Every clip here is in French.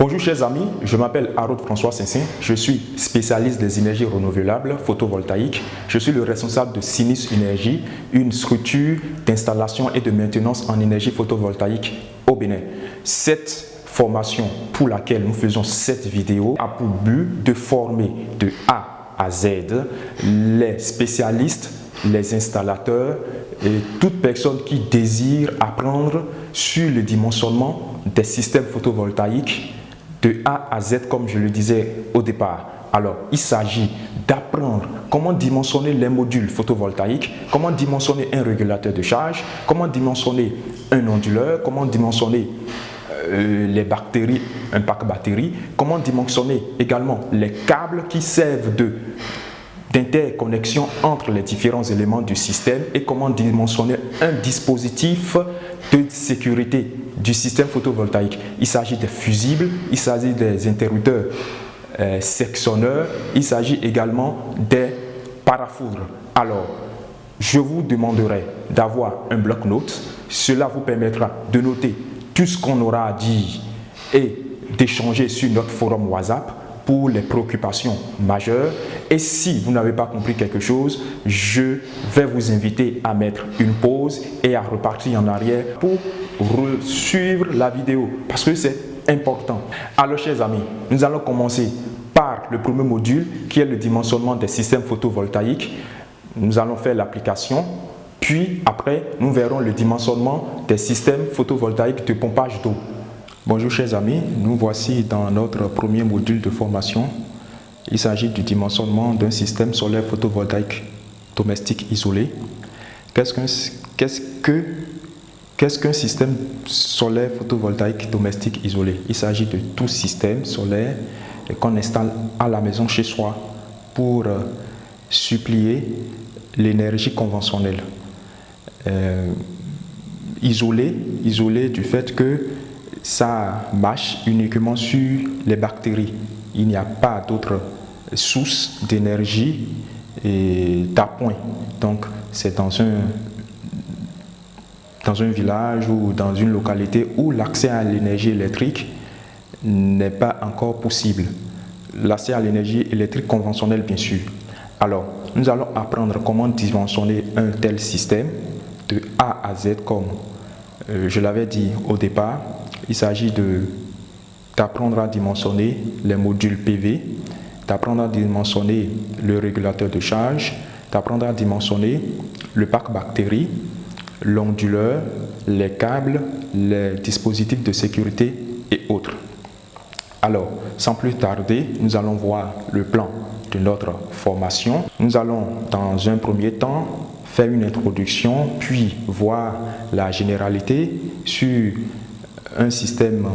Bonjour chers amis, je m'appelle Harold François Senssin, je suis spécialiste des énergies renouvelables photovoltaïques. Je suis le responsable de Sinus Énergie, une structure d'installation et de maintenance en énergie photovoltaïque au Bénin. Cette formation pour laquelle nous faisons cette vidéo a pour but de former de A à Z les spécialistes, les installateurs et toute personne qui désire apprendre sur le dimensionnement des systèmes photovoltaïques de A à Z, comme je le disais au départ. Alors, il s'agit d'apprendre comment dimensionner les modules photovoltaïques, comment dimensionner un régulateur de charge, comment dimensionner un onduleur, comment dimensionner les bactéries, un pack batterie, comment dimensionner également les câbles qui servent d'interconnexion entre les différents éléments du système et comment dimensionner un dispositif de sécurité du système photovoltaïque. Il s'agit des fusibles, il s'agit des interrupteurs sectionneurs, il s'agit également des parafoudres. Alors, je vous demanderai d'avoir un bloc-notes. Cela vous permettra de noter tout ce qu'on aura à dire et d'échanger sur notre forum WhatsApp pour les préoccupations majeures. Et si vous n'avez pas compris quelque chose, je vais vous inviter à mettre une pause et à repartir en arrière pour suivre la vidéo parce que c'est important. Alors chers amis, nous allons commencer par le premier module qui est le dimensionnement des systèmes photovoltaïques. Nous allons faire l'application, puis après nous verrons le dimensionnement des systèmes photovoltaïques de pompage d'eau. Bonjour chers amis, nous voici dans notre premier module de formation. Il s'agit du dimensionnement d'un système solaire photovoltaïque domestique isolé. Qu'est-ce qu'un système solaire photovoltaïque domestique isolé? Il s'agit de tout système solaire qu'on installe à la maison chez soi pour suppléer l'énergie conventionnelle. Isolé du fait que ça marche uniquement sur les bactéries. Il n'y a pas d'autre source d'énergie d'appoint. Donc, c'est dans un village ou dans une localité où l'accès à l'énergie électrique n'est pas encore possible. L'accès à l'énergie électrique conventionnelle, bien sûr. Alors, nous allons apprendre comment dimensionner un tel système de A à Z, comme je l'avais dit au départ. Il s'agit d'apprendre à dimensionner les modules PV, d'apprendre à dimensionner le régulateur de charge, d'apprendre à dimensionner le pack bactérie, l'onduleur, les câbles, les dispositifs de sécurité et autres. Alors, sans plus tarder, nous allons voir le plan de notre formation. Nous allons dans un premier temps faire une introduction, puis voir la généralité sur un système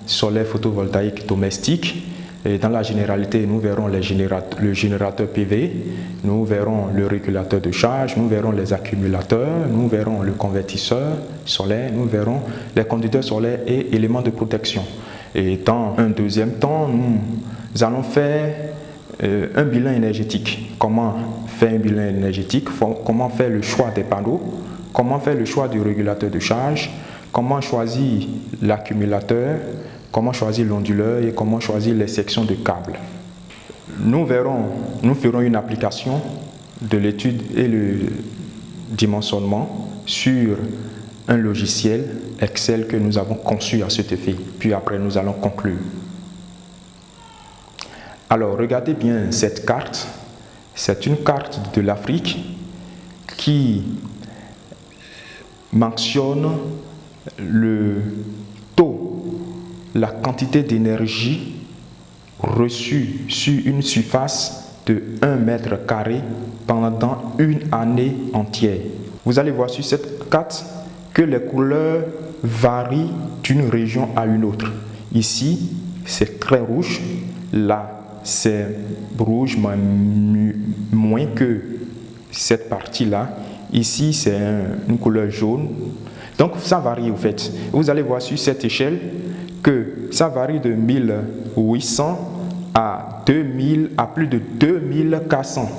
solaire photovoltaïque domestique. Et dans la généralité, nous verrons le générateur PV, nous verrons le régulateur de charge, nous verrons les accumulateurs, nous verrons le convertisseur solaire, nous verrons les conducteurs solaires et éléments de protection. Et dans un deuxième temps, nous allons faire un bilan énergétique. Comment faire un bilan énergétique? Comment faire le choix des panneaux? Comment faire le choix du régulateur de charge? Comment choisir l'accumulateur, comment choisir l'onduleur et comment choisir les sections de câbles. Nous ferons une application de l'étude et le dimensionnement sur un logiciel Excel que nous avons conçu à cet effet. Puis après, nous allons conclure. Alors, regardez bien cette carte. C'est une carte de l'Afrique qui mentionne le taux, la quantité d'énergie reçue sur une surface de 1 mètre carré pendant une année entière. Vous allez voir sur cette carte que les couleurs varient d'une région à une autre. Ici, c'est très rouge. Là, c'est rouge, mais moins que cette partie-là. Ici, c'est une couleur jaune. Donc, ça varie au fait. Vous allez voir sur cette échelle que ça varie de 1800 à 2000 à plus de 2400.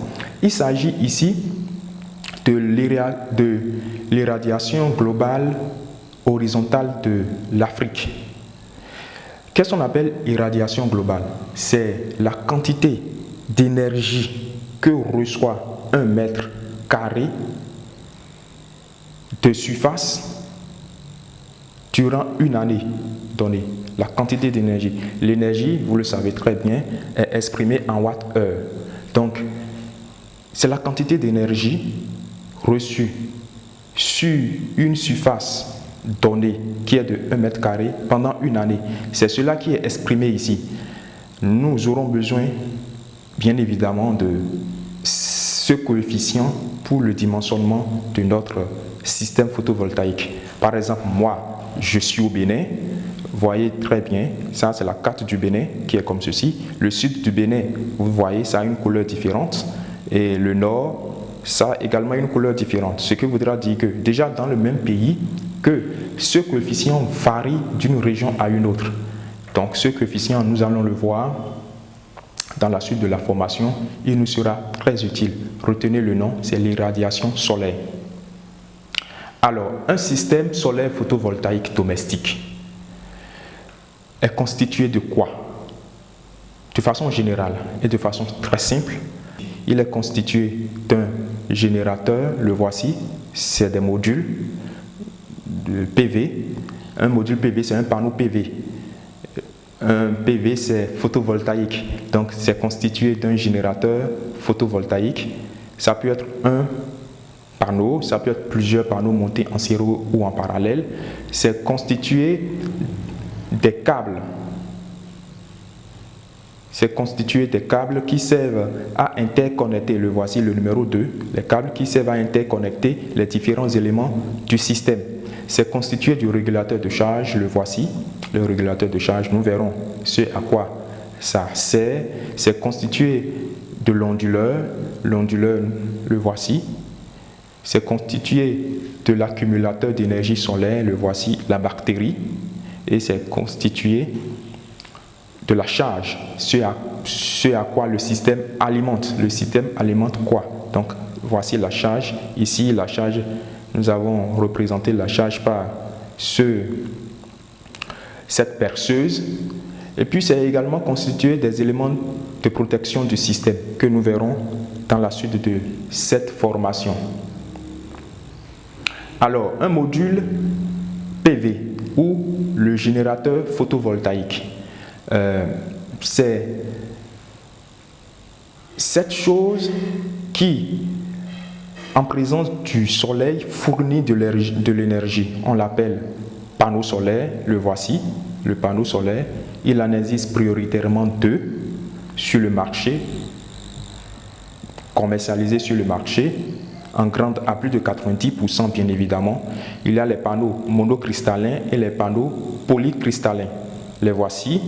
Il s'agit ici de l'irradiation globale horizontale de l'Afrique. Qu'est-ce qu'on appelle irradiation globale? C'est la quantité d'énergie que reçoit un mètre carré de surface durant une année donnée. La quantité d'énergie. L'énergie, vous le savez très bien, est exprimée en watts-heure. Donc, c'est la quantité d'énergie reçue sur une surface donnée qui est de 1 mètre carré pendant une année. C'est cela qui est exprimé ici. Nous aurons besoin, bien évidemment, de ce coefficient pour le dimensionnement de notre système photovoltaïque. Par exemple, moi, je suis au Bénin. Vous voyez très bien, ça c'est la carte du Bénin qui est comme ceci. Le sud du Bénin, vous voyez, ça a une couleur différente. Et le nord, ça a également une couleur différente. Ce qui voudra dire que déjà dans le même pays, que ce coefficient varie d'une région à une autre. Donc ce coefficient, nous allons le voir dans la suite de la formation. Il nous sera très utile. Retenez le nom, c'est l'irradiation solaire. Alors, un système solaire photovoltaïque domestique est constitué de quoi? De façon générale et de façon très simple, il est constitué d'un générateur, le voici, c'est des modules de PV. Un module PV, c'est un panneau PV. Un PV, c'est photovoltaïque, donc c'est constitué d'un générateur photovoltaïque. Ça peut être un panneau, ça peut être plusieurs panneaux montés en série ou en parallèle. C'est constitué des câbles. C'est constitué des câbles qui servent à interconnecter, le voici le numéro 2, les câbles qui servent à interconnecter les différents éléments du système. C'est constitué du régulateur de charge, le voici, le régulateur de charge, nous verrons ce à quoi ça sert. C'est constitué de l'onduleur, l'onduleur, le voici. C'est constitué de l'accumulateur d'énergie solaire, le voici, la bactérie. Et c'est constitué de la charge, ce à quoi le système alimente. Le système alimente quoi? Donc, voici la charge. Ici, la charge, nous avons représenté la charge par cette perceuse. Et puis, c'est également constitué des éléments de protection du système que nous verrons dans la suite de cette formation. Alors, un module PV ou le générateur photovoltaïque. C'est cette chose qui, en présence du soleil, fournit de l'énergie. On l'appelle panneau solaire, le voici, le panneau solaire. Il en existe prioritairement 2 sur le marché, commercialisés sur le marché, en grande à plus de 90% bien évidemment. Il y a les panneaux monocristallins et les panneaux polycristallins. Les voici.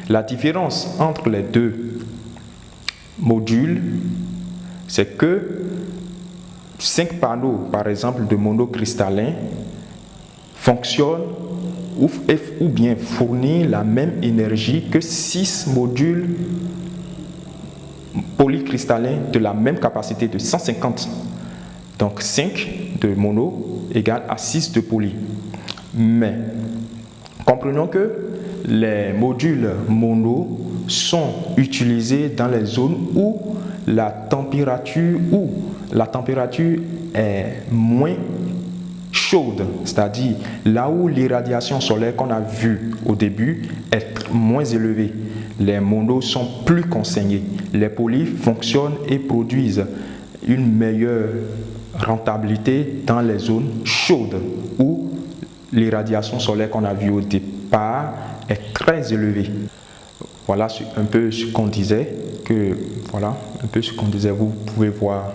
La différence entre les deux modules, c'est que 5 panneaux, par exemple, de monocristallin fonctionnent ou bien fournissent la même énergie que 6 modules polycristallins de la même capacité de 150. Donc 5 de mono égale à 6 de poly. Mais comprenons que les modules mono sont utilisés dans les zones où la température est moins chaude, c'est-à-dire là où l'irradiation solaire qu'on a vue au début est moins élevée. Les monos sont plus consignés. Les polys fonctionnent et produisent une meilleure rentabilité dans les zones chaudes où l'irradiation solaire qu'on a vue au départ est très élevée. Voilà un peu ce qu'on disait, vous pouvez voir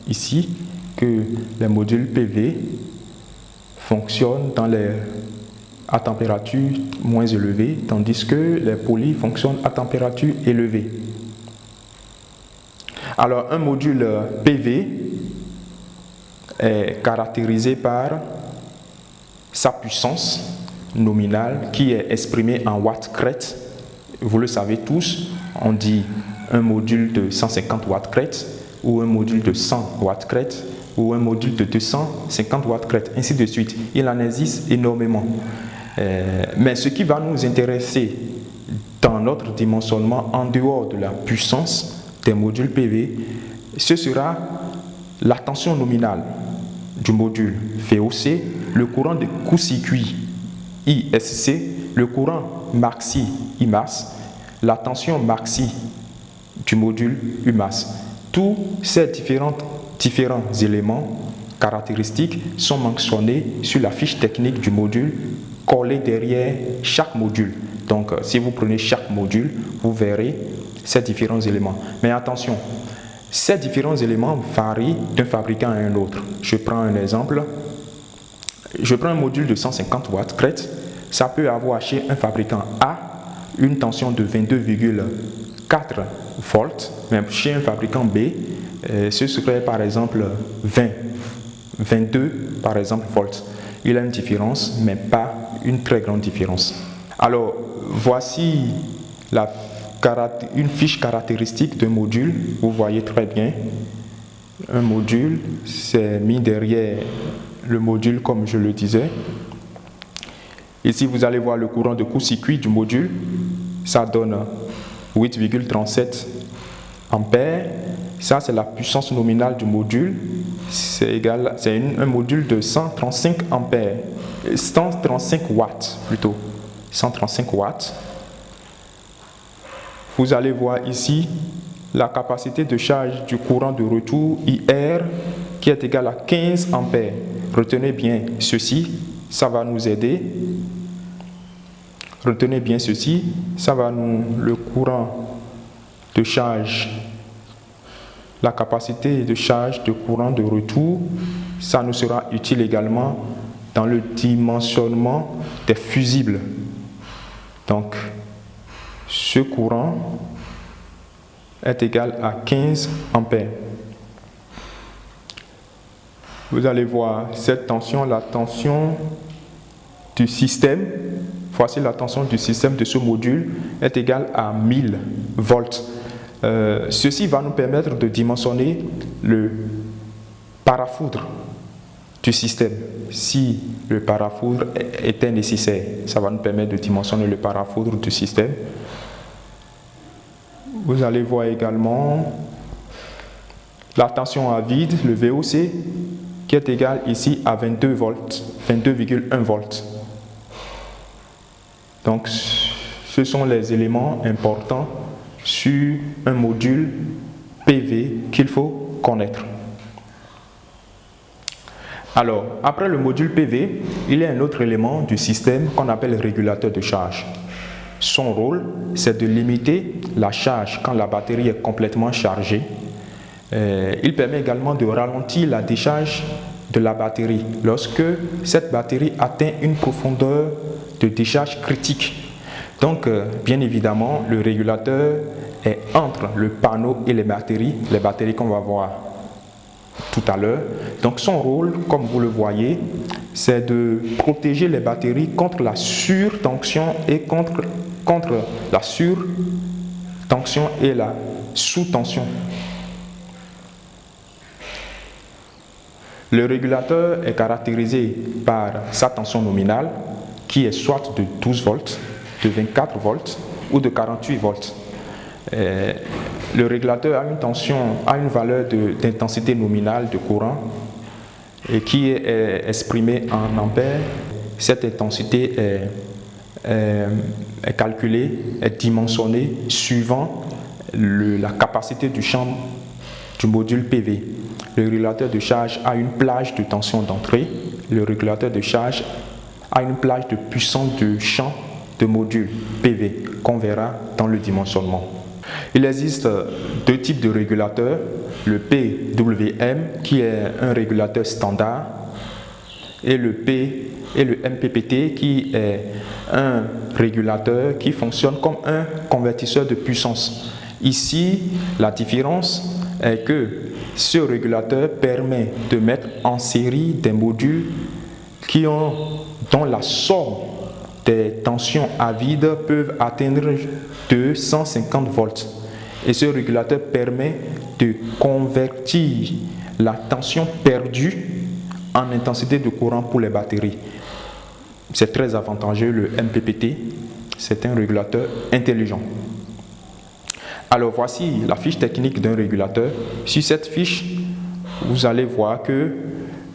ici que les modules PV fonctionnent à température moins élevée, tandis que les polys fonctionnent à température élevée. Alors un module PV est caractérisé par sa puissance nominale qui est exprimée en watts-crête. Vous le savez tous, on dit un module de 150 watts-crête ou un module de 100 watts-crête ou un module de 250 watts-crête, ainsi de suite. Il en existe énormément. Mais ce qui va nous intéresser dans notre dimensionnement en dehors de la puissance des modules PV, ce sera la tension nominale du module VOC, le courant de court-circuit ISC, le courant maxi IMAS, la tension maxi du module UMAS. Tous ces différents éléments caractéristiques sont mentionnés sur la fiche technique du module collée derrière chaque module. Donc, si vous prenez chaque module, vous verrez ces différents éléments. Mais attention, ces différents éléments varient d'un fabricant à un autre. Je prends un exemple. Je prends un module de 150 watts crête. Ça peut avoir chez un fabricant A une tension de 22,4 volts, mais chez un fabricant B, ce serait par exemple 22 par exemple volts. Il y a une différence, mais pas une très grande différence. Alors, voici une fiche caractéristique d'un module. Vous voyez très bien, un module, c'est mis derrière le module comme je le disais. Ici, vous allez voir le courant de court-circuit du module. Ça donne 8,37 ampères. Ça, c'est la puissance nominale du module. C'est un module de 135 ampères. 135 watts plutôt. 135 watts. Vous allez voir ici la capacité de charge du courant de retour IR qui est égale à 15 ampères. Retenez bien ceci, ça va nous aider. Retenez bien ceci, ça va le courant de charge, la capacité de charge de courant de retour, ça nous sera utile également dans le dimensionnement des fusibles. Donc, ce courant est égal à 15 ampères. Vous allez voir cette tension, la tension du système. Voici la tension du système de ce module est égale à 1000 volts. Ceci va nous permettre de dimensionner le parafoudre du système. Si le parafoudre était nécessaire, ça va nous permettre de dimensionner le parafoudre du système. Vous allez voir également la tension à vide, le VOC, qui est égal ici à 22 volts, 22,1 volts. Donc, ce sont les éléments importants sur un module PV qu'il faut connaître. Alors, après le module PV, il y a un autre élément du système qu'on appelle le régulateur de charge. Son rôle, c'est de limiter la charge quand la batterie est complètement chargée. Il permet également de ralentir la décharge de la batterie lorsque cette batterie atteint une profondeur de décharge critique. Donc, bien évidemment, le régulateur est entre le panneau et les batteries qu'on va voir tout à l'heure. Donc, son rôle, comme vous le voyez, c'est de protéger les batteries contre la surtension et contre la surtension et la sous-tension. Le régulateur est caractérisé par sa tension nominale qui est soit de 12 volts, de 24 volts ou de 48 volts. Le régulateur a une valeur d'intensité nominale de courant et qui est exprimée en ampères. Cette intensité est calculée, est dimensionnée suivant la capacité du champ du module PV. Le régulateur de charge a une plage de tension d'entrée. Le régulateur de charge a une plage de puissance de champ de module PV qu'on verra dans le dimensionnement. Il existe deux types de régulateurs, le PWM qui est un régulateur standard et le MPPT qui est un régulateur qui fonctionne comme un convertisseur de puissance. Ici, la différence est que ce régulateur permet de mettre en série des modules dont la somme des tensions à vide peuvent atteindre 250 volts. Et ce régulateur permet de convertir la tension perdue en intensité de courant pour les batteries. C'est très avantageux, le MPPT. c'est un régulateur intelligent. Alors voici la fiche technique d'un régulateur. Sur cette fiche, vous allez voir que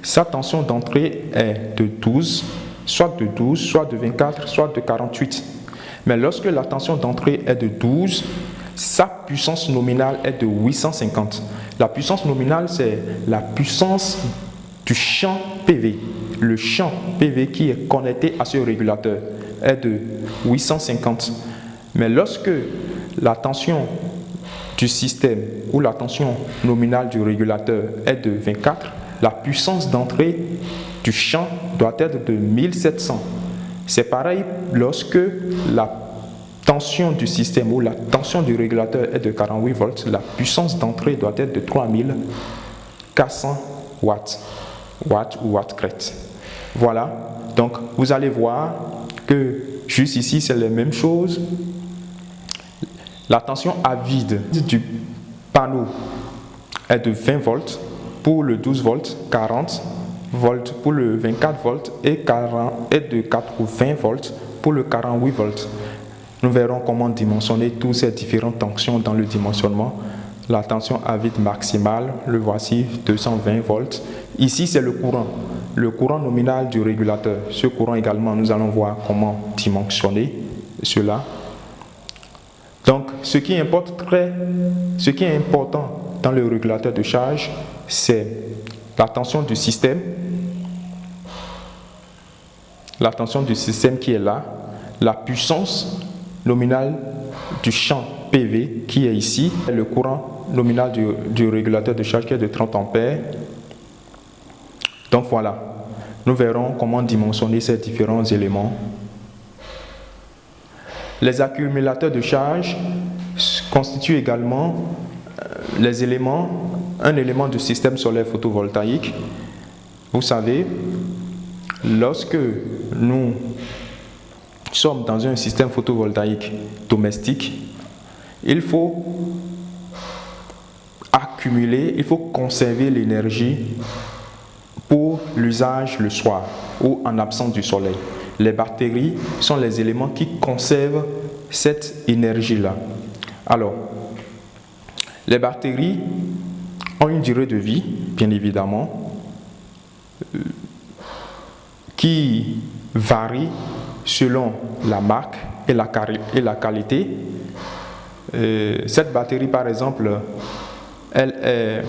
sa tension d'entrée est de 12, soit de 12, soit de 24, soit de 48. Mais lorsque la tension d'entrée est de 12, sa puissance nominale est de 850. La puissance nominale, c'est la puissance du champ PV. Le champ PV qui est connecté à ce régulateur est de 850. Mais lorsque la tension du système ou la tension nominale du régulateur est de 24, la puissance d'entrée du champ doit être de 1700. C'est pareil lorsque la tension du système ou la tension du régulateur est de 48 volts, la puissance d'entrée doit être de 3400 watts, watts ou watts crête. Voilà, donc vous allez voir que juste ici c'est la même chose. La tension à vide du panneau est de 20 volts pour le 12 volts, 40 volts pour le 24 volts et de 80 volts pour le 48 volts. Nous verrons comment dimensionner toutes ces différentes tensions dans le dimensionnement. La tension à vide maximale, le voici, 220 volts. Ici, c'est le courant nominal du régulateur. Ce courant également, nous allons voir comment dimensionner cela. Donc, ce qui est important dans le régulateur de charge, c'est la tension du système. La tension du système qui est là, la puissance nominale du champ PV qui est ici, le courant nominal du régulateur de charge qui est de 30 ampères. Donc voilà, nous verrons comment dimensionner ces différents éléments. Les accumulateurs de charge constituent également un élément du système solaire photovoltaïque. Vous savez, lorsque nous sommes dans un système photovoltaïque domestique, il faut accumuler, il faut conserver l'énergie pour l'usage le soir ou en absence du soleil. Les batteries sont les éléments qui conservent cette énergie-là. Alors, les batteries ont une durée de vie, bien évidemment, qui varie selon la marque et la qualité. Cette batterie, par exemple, elle est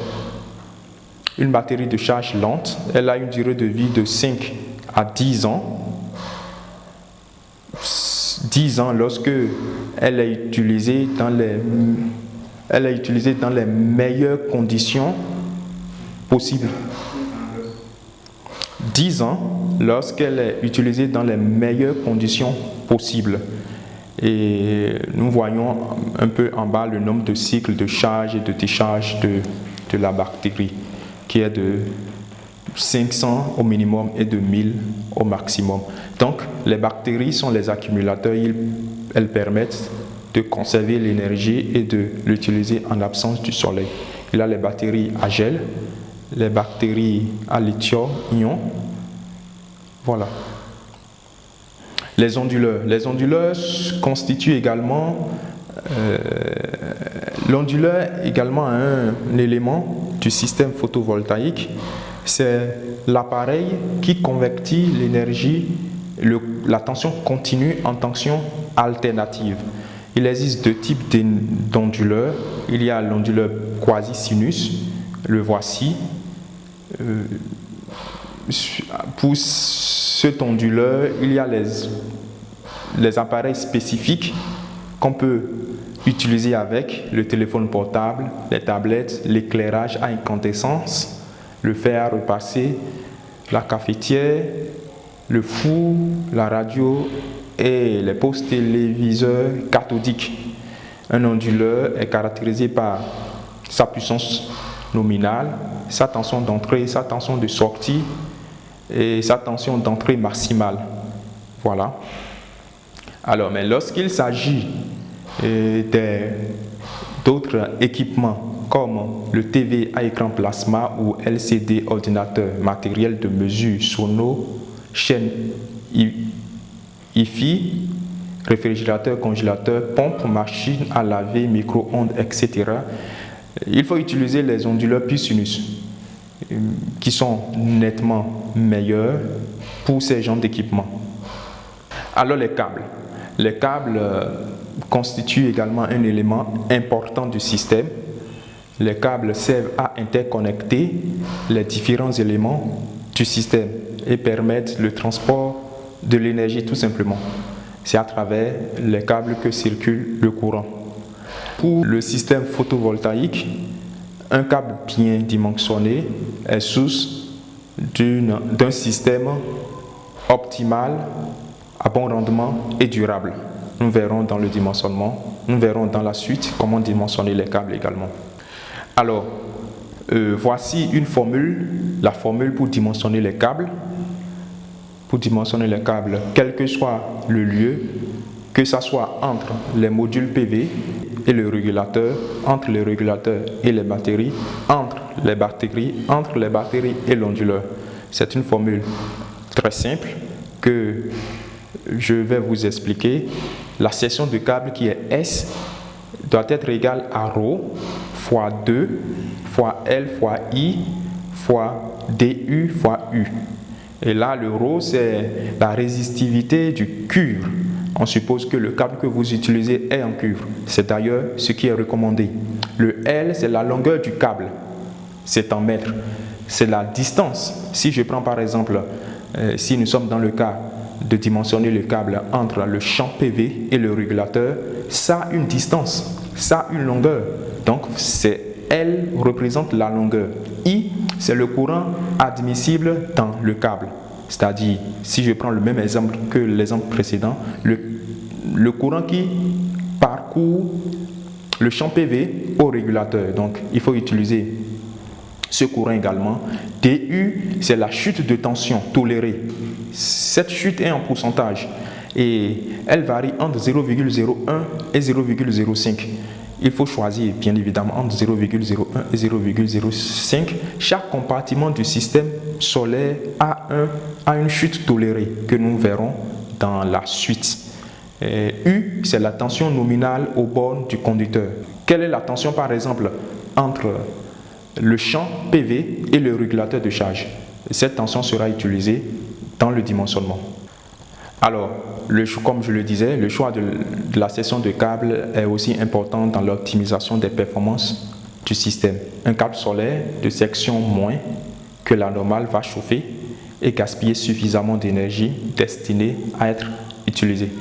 une batterie de charge lente. Elle a une durée de vie de 5 à 10 ans. 10 ans lorsque elle est utilisée dans les meilleures conditions possibles. 10 ans lorsqu'elle est utilisée dans les meilleures conditions possibles. Et nous voyons un peu en bas le nombre de cycles de charge et de décharge de la batterie, qui est de 500 au minimum et de 1000 au maximum. Donc, les batteries sont les accumulateurs. Elles permettent de conserver l'énergie et de l'utiliser en absence du soleil. Il y a les batteries à gel, les batteries à lithium-ion. Voilà. Les onduleurs. Les onduleurs constituent également l'onduleur également un élément du système photovoltaïque. C'est l'appareil qui convertit l'énergie, la tension continue en tension alternative. Il existe deux types d'onduleurs. Il y a l'onduleur quasi-sinus, le voici. Pour cet onduleur, il y a les appareils spécifiques qu'on peut utiliser avec le téléphone portable, les tablettes, l'éclairage à incandescence, le fer à repasser, la cafetière, le four, la radio et les postes téléviseurs cathodiques. Un onduleur est caractérisé par sa puissance nominale, sa tension d'entrée, sa tension de sortie et sa tension d'entrée maximale. Voilà. Alors, mais lorsqu'il s'agit d'autres équipements comme le TV à écran plasma ou LCD ordinateur, matériel de mesure sono, chaîne IFI, réfrigérateur, congélateur, pompe, machine à laver, micro-ondes, etc. Il faut utiliser les onduleurs pi-sinus qui sont nettement meilleurs pour ces genres d'équipements. Alors les câbles. Les câbles constituent également un élément important du système. Les câbles servent à interconnecter les différents éléments du système et permettent le transport de l'énergie tout simplement. C'est à travers les câbles que circule le courant. Pour le système photovoltaïque, un câble bien dimensionné est source d'un système optimal, à bon rendement et durable. Nous verrons dans le dimensionnement, nous verrons dans la suite comment dimensionner les câbles également. Alors, voici une formule, la formule pour dimensionner les câbles. Pour dimensionner les câbles, quel que soit le lieu, que ce soit entre les modules PV et le régulateur, entre les régulateurs et les batteries, entre les batteries et l'onduleur. C'est une formule très simple que je vais vous expliquer. La section de câble qui est S doit être égale à ρ fois 2 fois L fois I fois DU fois U. Et là, le ρ, c'est la résistivité du cuivre. On suppose que le câble que vous utilisez est en cuivre. C'est d'ailleurs ce qui est recommandé. Le L, c'est la longueur du câble. C'est en mètres. C'est la distance. Si je prends par exemple, si nous sommes dans le cas de dimensionner le câble entre le champ PV et le régulateur, ça a une distance, ça a une longueur. Donc, L représente la longueur. I, c'est le courant admissible dans le câble. C'est-à-dire, si je prends le même exemple que l'exemple précédent, le courant qui parcourt le champ PV au régulateur. Donc, il faut utiliser ce courant également. DU, c'est la chute de tension tolérée. Cette chute est en pourcentage et elle varie entre 0,01 et 0,05. Il faut choisir bien évidemment entre 0,01 et 0,05. Chaque compartiment du système solaire a une chute tolérée que nous verrons dans la suite. U, c'est la tension nominale aux bornes du conducteur. Quelle est la tension par exemple entre le champ PV et le régulateur de charge? Cette tension sera utilisée dans le dimensionnement. Alors, comme je le disais, le choix de la section de câble est aussi important dans l'optimisation des performances du système. Un câble solaire de section moins que la normale va chauffer et gaspiller suffisamment d'énergie destinée à être utilisée.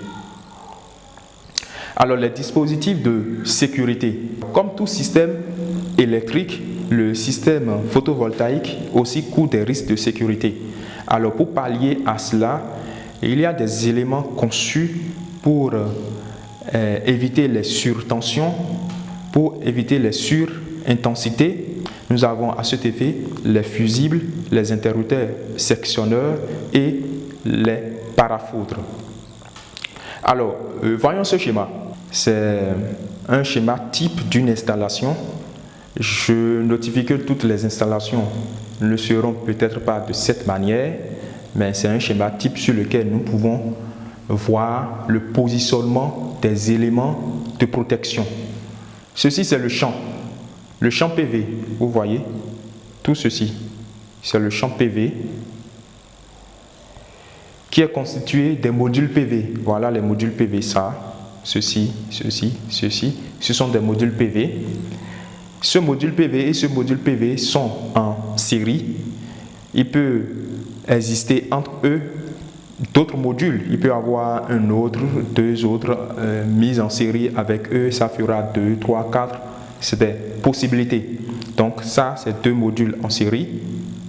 Alors, les dispositifs de sécurité. Comme tout système électrique, le système photovoltaïque aussi court des risques de sécurité. Alors, pour pallier à cela, il y a des éléments conçus pour éviter les surtensions, pour éviter les surintensités. Nous avons à cet effet les fusibles, les interrupteurs sectionneurs et les parafoudres. Alors, voyons ce schéma. C'est un schéma type d'une installation. Je notifie que toutes les installations ne seront peut-être pas de cette manière, mais c'est un schéma type sur lequel nous pouvons voir le positionnement des éléments de protection. Ceci, c'est le champ PV. Vous voyez, tout ceci, c'est le champ PV qui est constitué des modules PV. Voilà les modules PV, ça, ceci, ceci, ceci. Ce sont des modules PV. Ce module PV et ce module PV sont en série. Il peut exister entre eux d'autres modules. Il peut y avoir un autre, deux autres mis en série avec eux. Ça fera 2, 3, 4. C'est des possibilités. Donc ça, c'est deux modules en série.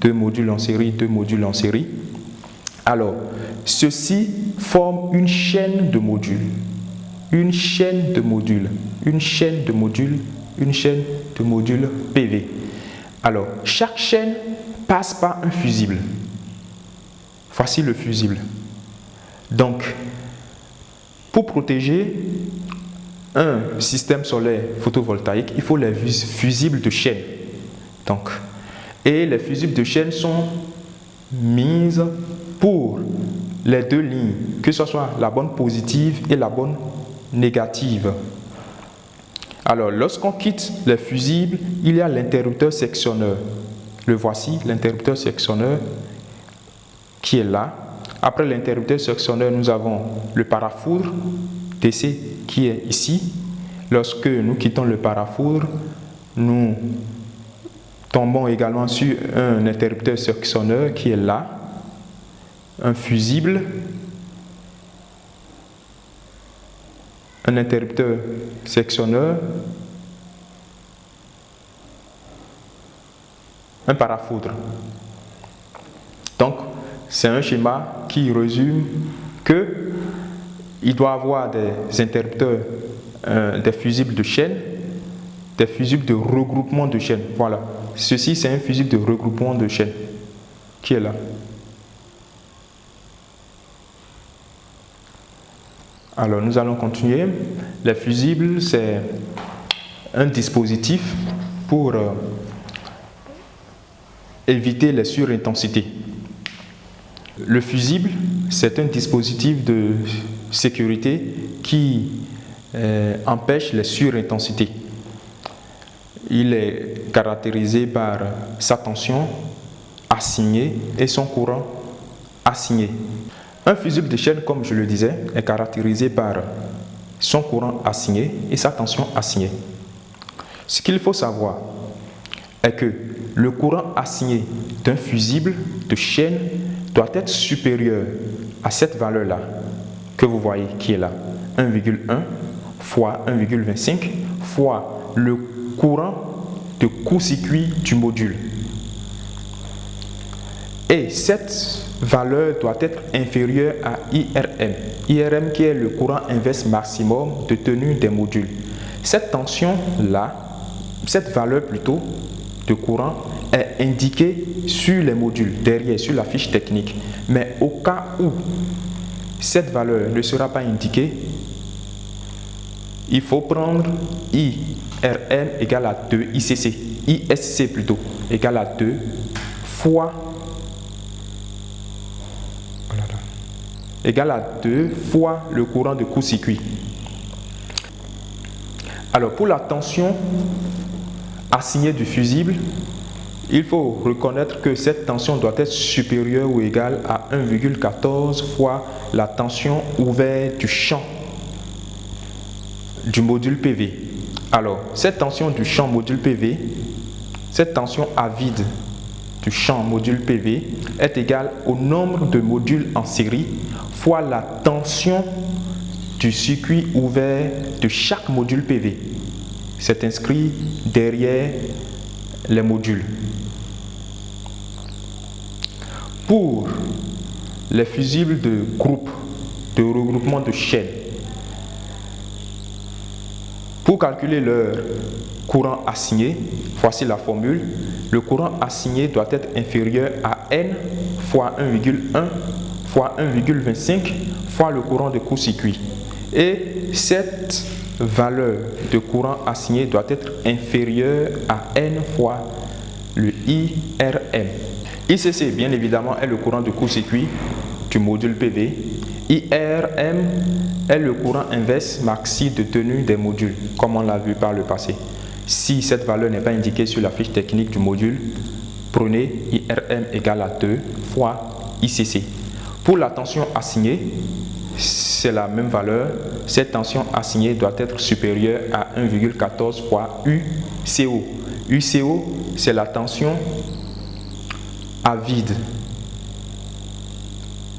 Deux modules en série, deux modules en série. Alors, ceci forme une chaîne de modules. Une chaîne de modules. Une chaîne de modules. Une chaîne de modules PV. Alors, chaque chaîne passe par un fusible. Voici le fusible. Donc, pour protéger un système solaire photovoltaïque, il faut les fusibles de chaîne. Donc, et les fusibles de chaîne sont mises pour les deux lignes, que ce soit la bonne positive et la bonne négative. Alors, lorsqu'on quitte les fusibles, il y a l'interrupteur sectionneur. Le voici, l'interrupteur sectionneur qui est là. Après l'interrupteur sectionneur, nous avons le parafoudre DC qui est ici. Lorsque nous quittons le parafoudre, nous tombons également sur un interrupteur sectionneur qui est là, un fusible, un interrupteur sectionneur, un parafoudre. Donc, c'est un schéma qui résume que il doit avoir des interrupteurs, des fusibles de chaîne, des fusibles de regroupement de chaîne. Voilà. Ceci, c'est un fusible de regroupement de chaîne qui est là. Alors, nous allons continuer. Les fusibles, c'est un dispositif pour éviter les surintensités. Le fusible, c'est un dispositif de sécurité qui empêche les surintensités. Il est caractérisé par sa tension assignée et son courant assigné. Un fusible de chaîne, comme je le disais, est caractérisé par son courant assigné et sa tension assignée. Ce qu'il faut savoir est que le courant assigné d'un fusible de chaîne doit être supérieur à cette valeur-là que vous voyez qui est là, 1,1 fois 1,25 fois le courant de court-circuit du module. Et cette valeur doit être inférieure à IRM. IRM qui est le courant inverse maximum de tenue des modules. Cette tension-là, cette valeur plutôt de courant est indiquée sur les modules, derrière, sur la fiche technique. Mais au cas où cette valeur ne sera pas indiquée, il faut prendre IRM égale à 2, ISC plutôt, égale à 2 fois égale à 2 fois le courant de court-circuit. Alors, pour la tension assignée du fusible, il faut reconnaître que cette tension doit être supérieure ou égale à 1,14 fois la tension ouverte du champ du module PV. Alors, cette tension du champ module PV, cette tension à vide du champ module PV est égale au nombre de modules en série fois la tension du circuit ouvert de chaque module PV. C'est inscrit derrière les modules. Pour les fusibles de groupe, de regroupement de chaînes, pour calculer leur courant assigné, voici la formule. Le courant assigné doit être inférieur à N fois 1,1 fois 1,25 fois le courant de court-circuit. Et cette valeur de courant assigné doit être inférieure à N fois le IRM. ICC, bien évidemment, est le courant de court-circuit du module PV. IRM est le courant inverse maxi de tenue des modules, comme on l'a vu par le passé. Si cette valeur n'est pas indiquée sur la fiche technique du module, prenez IRM égale à 2 fois ICC. Pour la tension assignée, c'est la même valeur. Cette tension assignée doit être supérieure à 1,14 fois UCO. UCO, c'est la tension à vide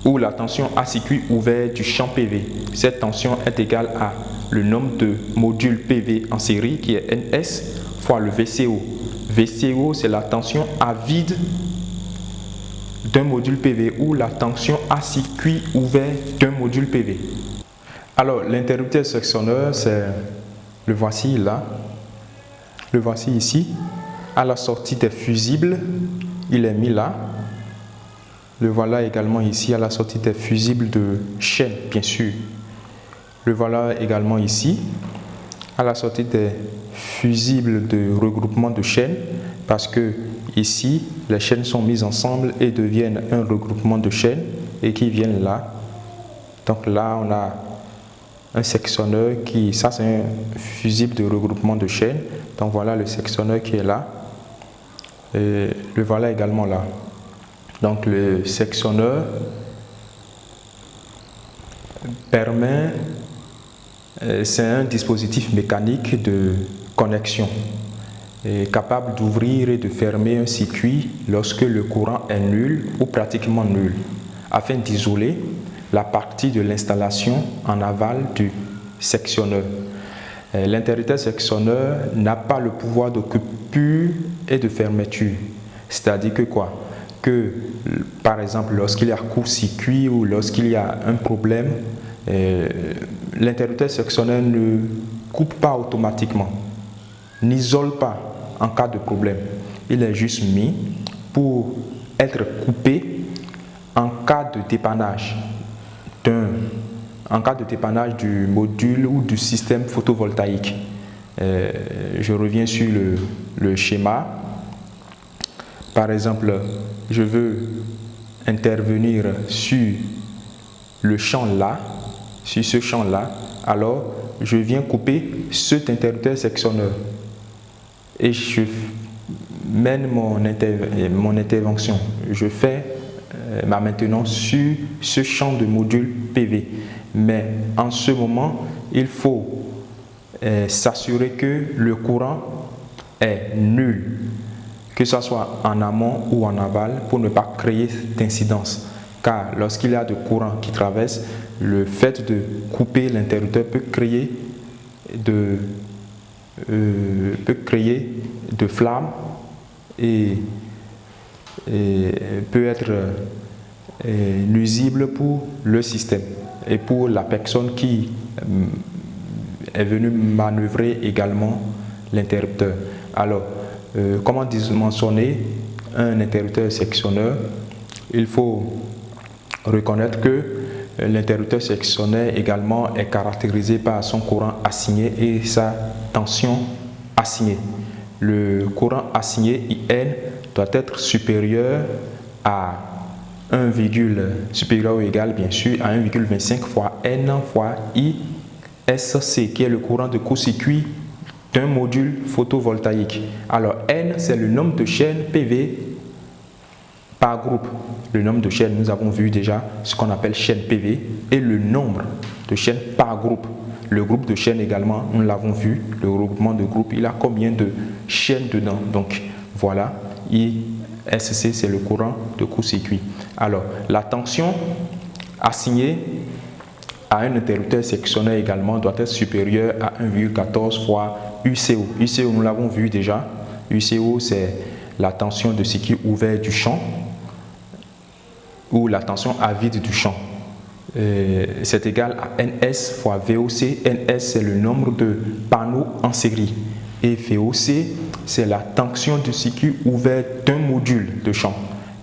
ou la tension à circuit ouvert du champ PV. Cette tension est égale à le nombre de modules PV en série qui est NS fois le VCO. VCO, c'est la tension à vide d'un module PV ou la tension à circuit ouvert d'un module PV. Alors, l'interrupteur sectionneur, c'est le voici là, le voici ici. À la sortie des fusibles, il est mis là. Le voilà également ici à la sortie des fusibles de chaîne, bien sûr. Le voilà également ici à la sortie des fusibles de regroupement de chaînes, parce que ici les chaînes sont mises ensemble et deviennent un regroupement de chaînes et qui viennent là Donc là, on a un sectionneur qui, ça c'est un fusible de regroupement de chaînes. Donc voilà le sectionneur qui est là. Et le voilà également là. Donc le sectionneur permet, c'est un dispositif mécanique de connexion capable d'ouvrir et de fermer un circuit lorsque le courant est nul ou pratiquement nul, afin d'isoler la partie de l'installation en aval du sectionneur. L'interrupteur sectionneur n'a pas le pouvoir de coupure et de fermeture. C'est-à-dire que quoi? Que par exemple lorsqu'il y a court-circuit ou lorsqu'il y a un problème, l'interrupteur sectionneur ne coupe pas automatiquement, n'isole pas en cas de problème. Il est juste mis pour être coupé en cas de dépannage du module ou du système photovoltaïque. Je reviens sur le schéma. Par exemple, je veux intervenir sur le champ là, sur ce champ là, alors je viens couper cet interrupteur sectionneur et je mène mon intervention. Je fais ma maintenance sur ce champ de module PV. Mais en ce moment, il faut s'assurer que le courant est nul, que ce soit en amont ou en aval, pour ne pas créer d'incidence. Car lorsqu'il y a de courant qui traverse, le fait de couper l'interrupteur peut créer de flammes et peut être nuisible pour le système et pour la personne qui est venue manœuvrer également l'interrupteur. Alors, comment dimensionner un interrupteur sectionneur? Il faut reconnaître que l'interrupteur sectionneur également est caractérisé par son courant assigné et sa tension assignée. Le courant assigné IN doit être supérieur à supérieur ou égal bien sûr à 1,25 fois N fois ISC, qui est le courant de court-circuit d'un module photovoltaïque. Alors N, c'est le nombre de chaînes PV par groupe. Le nombre de chaînes, nous avons vu déjà ce qu'on appelle chaîne PV, et le nombre de chaînes par groupe. Le groupe de chaînes également, nous l'avons vu, le regroupement de groupe, il a combien de chaînes dedans? Donc voilà, ISC, c'est le courant de court-circuit. Alors, la tension assignée à un interrupteur sectionneur également doit être supérieure à 1,14 fois UCO. UCO, nous l'avons vu déjà. UCO, c'est la tension de circuit ouvert du champ ou la tension à vide du champ. C'est égal à NS fois VOC. NS, c'est le nombre de panneaux en série. Et VOC, c'est la tension du circuit ouvert d'un module de champ.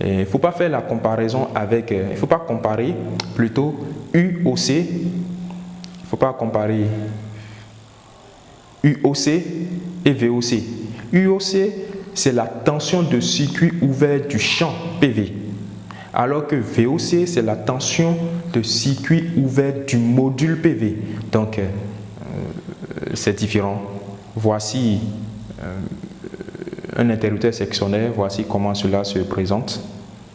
Il ne faut pas faire la comparaison avec, il ne faut pas comparer plutôt UOC, il ne faut pas comparer UOC et VOC. UOC, c'est la tension de circuit ouvert du champ PV, alors que VOC, c'est la tension de circuit ouvert du module PV. Donc, c'est différent. Voici un interrupteur sectionneur, voici comment cela se présente.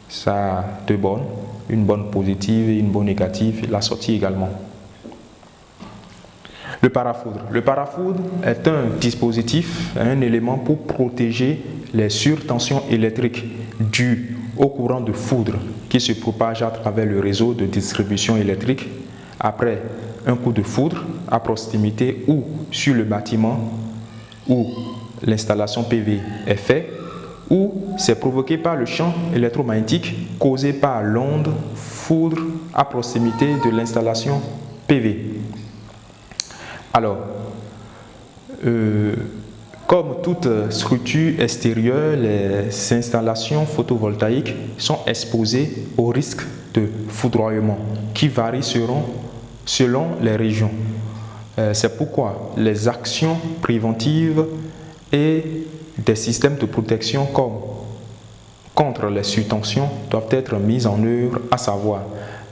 Ça a deux bornes, une borne positive et une borne négative, la sortie également. Le parafoudre. Le parafoudre est un dispositif, un élément pour protéger les surtensions électriques dues au courant de foudre qui se propage à travers le réseau de distribution électrique après un coup de foudre à proximité ou sur le bâtiment où l'installation PV est faite, ou c'est provoqué par le champ électromagnétique causé par l'onde foudre à proximité de l'installation PV. Alors, comme toute structure extérieure, les installations photovoltaïques sont exposées au risque de foudroiement qui varie selon les régions. C'est pourquoi les actions préventives et des systèmes de protection contre les surtensions doivent être mises en œuvre, à savoir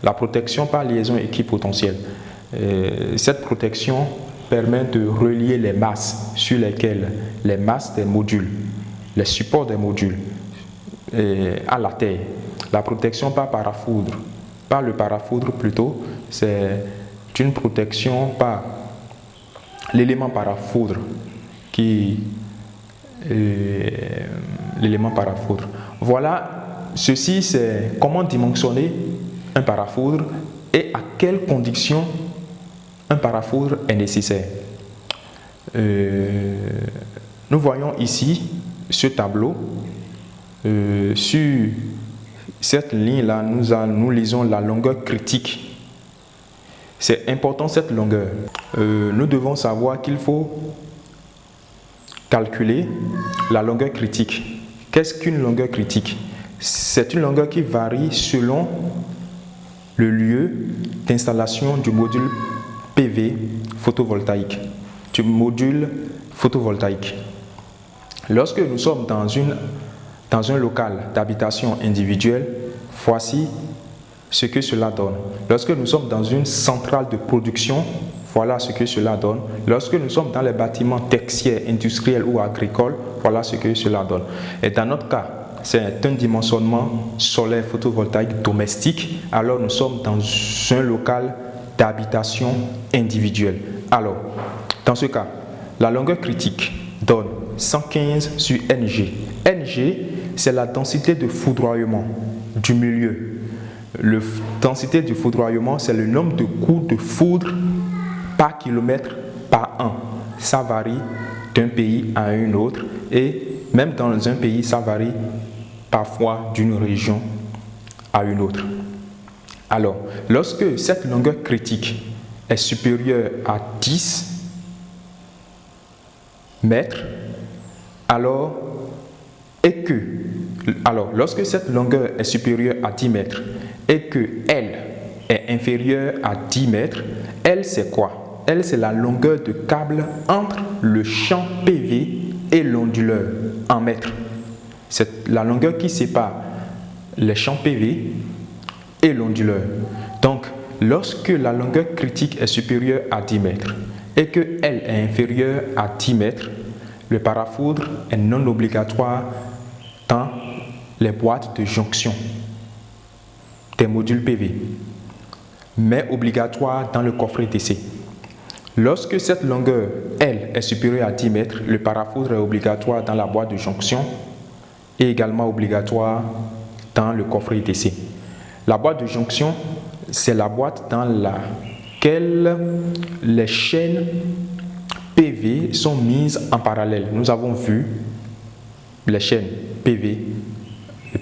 la protection par liaison équipotentielle. Cette protection permet de relier les masses sur lesquelles les masses des modules, les supports des modules à la Terre. La protection par parafoudre, par le parafoudre plutôt, c'est une protection par l'élément parafoudre l'élément parafoudre. Voilà, ceci c'est comment dimensionner un parafoudre et à quelles conditions un parafoudre est nécessaire. Nous voyons ici ce tableau. Sur cette ligne-là, nous lisons la longueur critique. C'est important cette longueur. Nous devons savoir qu'il faut calculer la longueur critique. Qu'est-ce qu'une longueur critique? C'est une longueur qui varie selon le lieu d'installation du module PV photovoltaïque, du module photovoltaïque. Lorsque nous sommes dans un local d'habitation individuelle, voici ce que cela donne. Lorsque nous sommes dans une centrale de production, voilà ce que cela donne. Lorsque nous sommes dans les bâtiments tertiaires, industriels ou agricoles, voilà ce que cela donne. Et dans notre cas, c'est un dimensionnement solaire photovoltaïque domestique, alors nous sommes dans un local d'habitation individuelle. Alors, dans ce cas, la longueur critique donne 115 sur Ng. Ng, c'est la densité de foudroiement du milieu. La densité du foudroiement, c'est le nombre de coups de foudre par kilomètre par an. Ça varie d'un pays à un autre et même dans un pays, ça varie parfois d'une région à une autre. Alors, lorsque cette longueur critique est supérieure à 10 mètres, lorsque cette longueur est supérieure à 10 mètres et que L est inférieure à 10 mètres, L c'est quoi? L c'est la longueur de câble entre le champ PV et l'onduleur en mètres. C'est la longueur qui sépare les champs PV et l'onduleur. Donc, lorsque la longueur critique est supérieure à 10 mètres et que L est inférieure à 10 mètres, le parafoudre est non obligatoire dans les boîtes de jonction des modules PV, mais obligatoire dans le coffret DC. Lorsque cette longueur L est supérieure à 10 mètres, le parafoudre est obligatoire dans la boîte de jonction et également obligatoire dans le coffret DC. La boîte de jonction, c'est la boîte dans laquelle les chaînes PV sont mises en parallèle. Nous avons vu les chaînes PV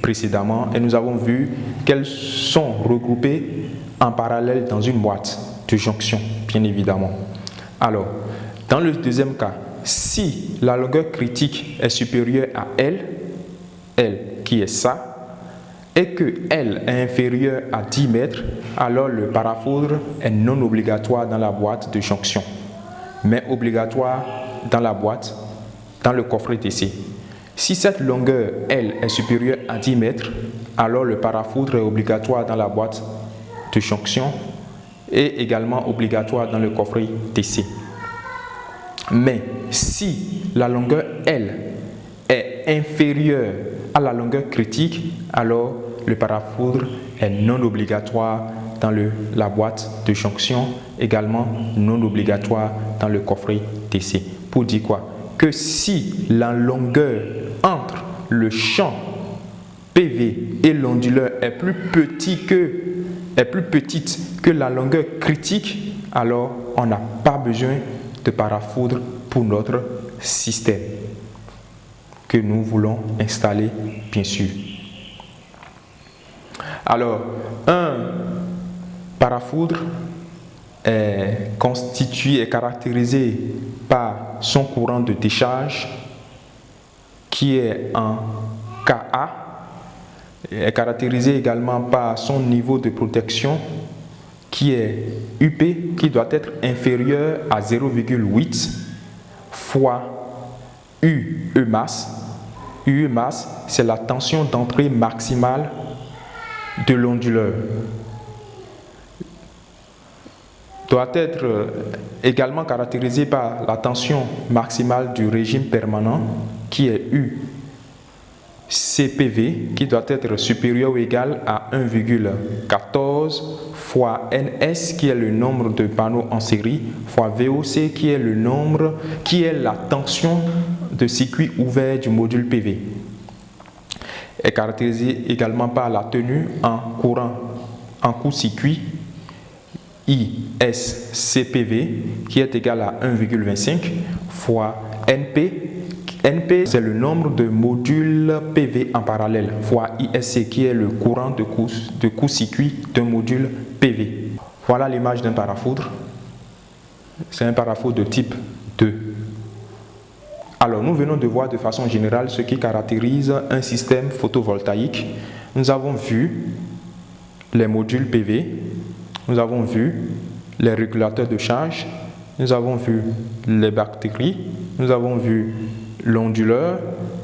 précédemment et nous avons vu qu'elles sont regroupées en parallèle dans une boîte de jonction, bien évidemment. Alors, dans le deuxième cas, si la longueur critique est supérieure à L qui est ça, et que L est inférieur à 10 mètres, alors le parafoudre est non obligatoire dans la boîte de jonction, mais obligatoire dans la boîte, dans le coffret DC. Si cette longueur L est supérieure à 10 mètres, alors le parafoudre est obligatoire dans la boîte de jonction et également obligatoire dans le coffret DC. Mais si la longueur L est inférieure à la longueur critique, alors le parafoudre est non obligatoire dans la boîte de jonction, également non obligatoire dans le coffret DC. Pour dire quoi? Que si la longueur entre le champ PV et l'onduleur est plus petite que la longueur critique, alors on n'a pas besoin de parafoudre pour notre système que nous voulons installer, bien sûr. Alors, un parafoudre est constitué et caractérisé par son courant de décharge qui est en Ka, est caractérisé également par son niveau de protection qui est UP, qui doit être inférieur à 0,8 fois UE masse. UE masse, c'est la tension d'entrée maximale de l'onduleur. doit être également caractérisé par la tension maximale du régime permanent qui est UCPV, qui doit être supérieur ou égal à 1,14 fois NS, qui est le nombre de panneaux en série, fois VOC, qui est la tension de circuit ouvert du module PV. Est caractérisé également par la tenue en court-circuit ISCPV, qui est égal à 1,25 fois NP. NP, c'est le nombre de modules PV en parallèle, fois ISC, qui est le courant de court-circuit d'un module PV. Voilà l'image d'un parafoudre. C'est un parafoudre de type 2. Alors, nous venons de voir de façon générale ce qui caractérise un système photovoltaïque. Nous avons vu les modules PV, nous avons vu les régulateurs de charge, nous avons vu les batteries, nous avons vu l'onduleur,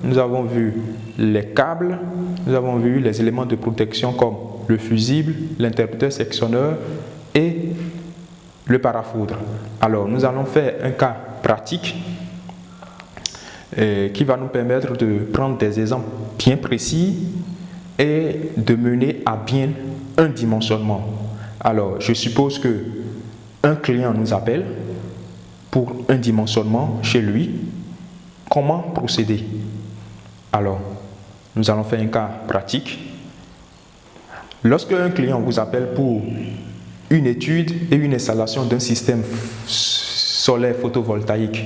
nous avons vu les câbles, nous avons vu les éléments de protection comme le fusible, l'interrupteur sectionneur et le parafoudre. Alors, nous allons faire un cas pratique qui va nous permettre de prendre des exemples bien précis et de mener à bien un dimensionnement. Alors, je suppose que un client nous appelle pour un dimensionnement chez lui. Comment procéder? Alors, nous allons faire un cas pratique. Lorsque un client vous appelle pour une étude et une installation d'un système solaire photovoltaïque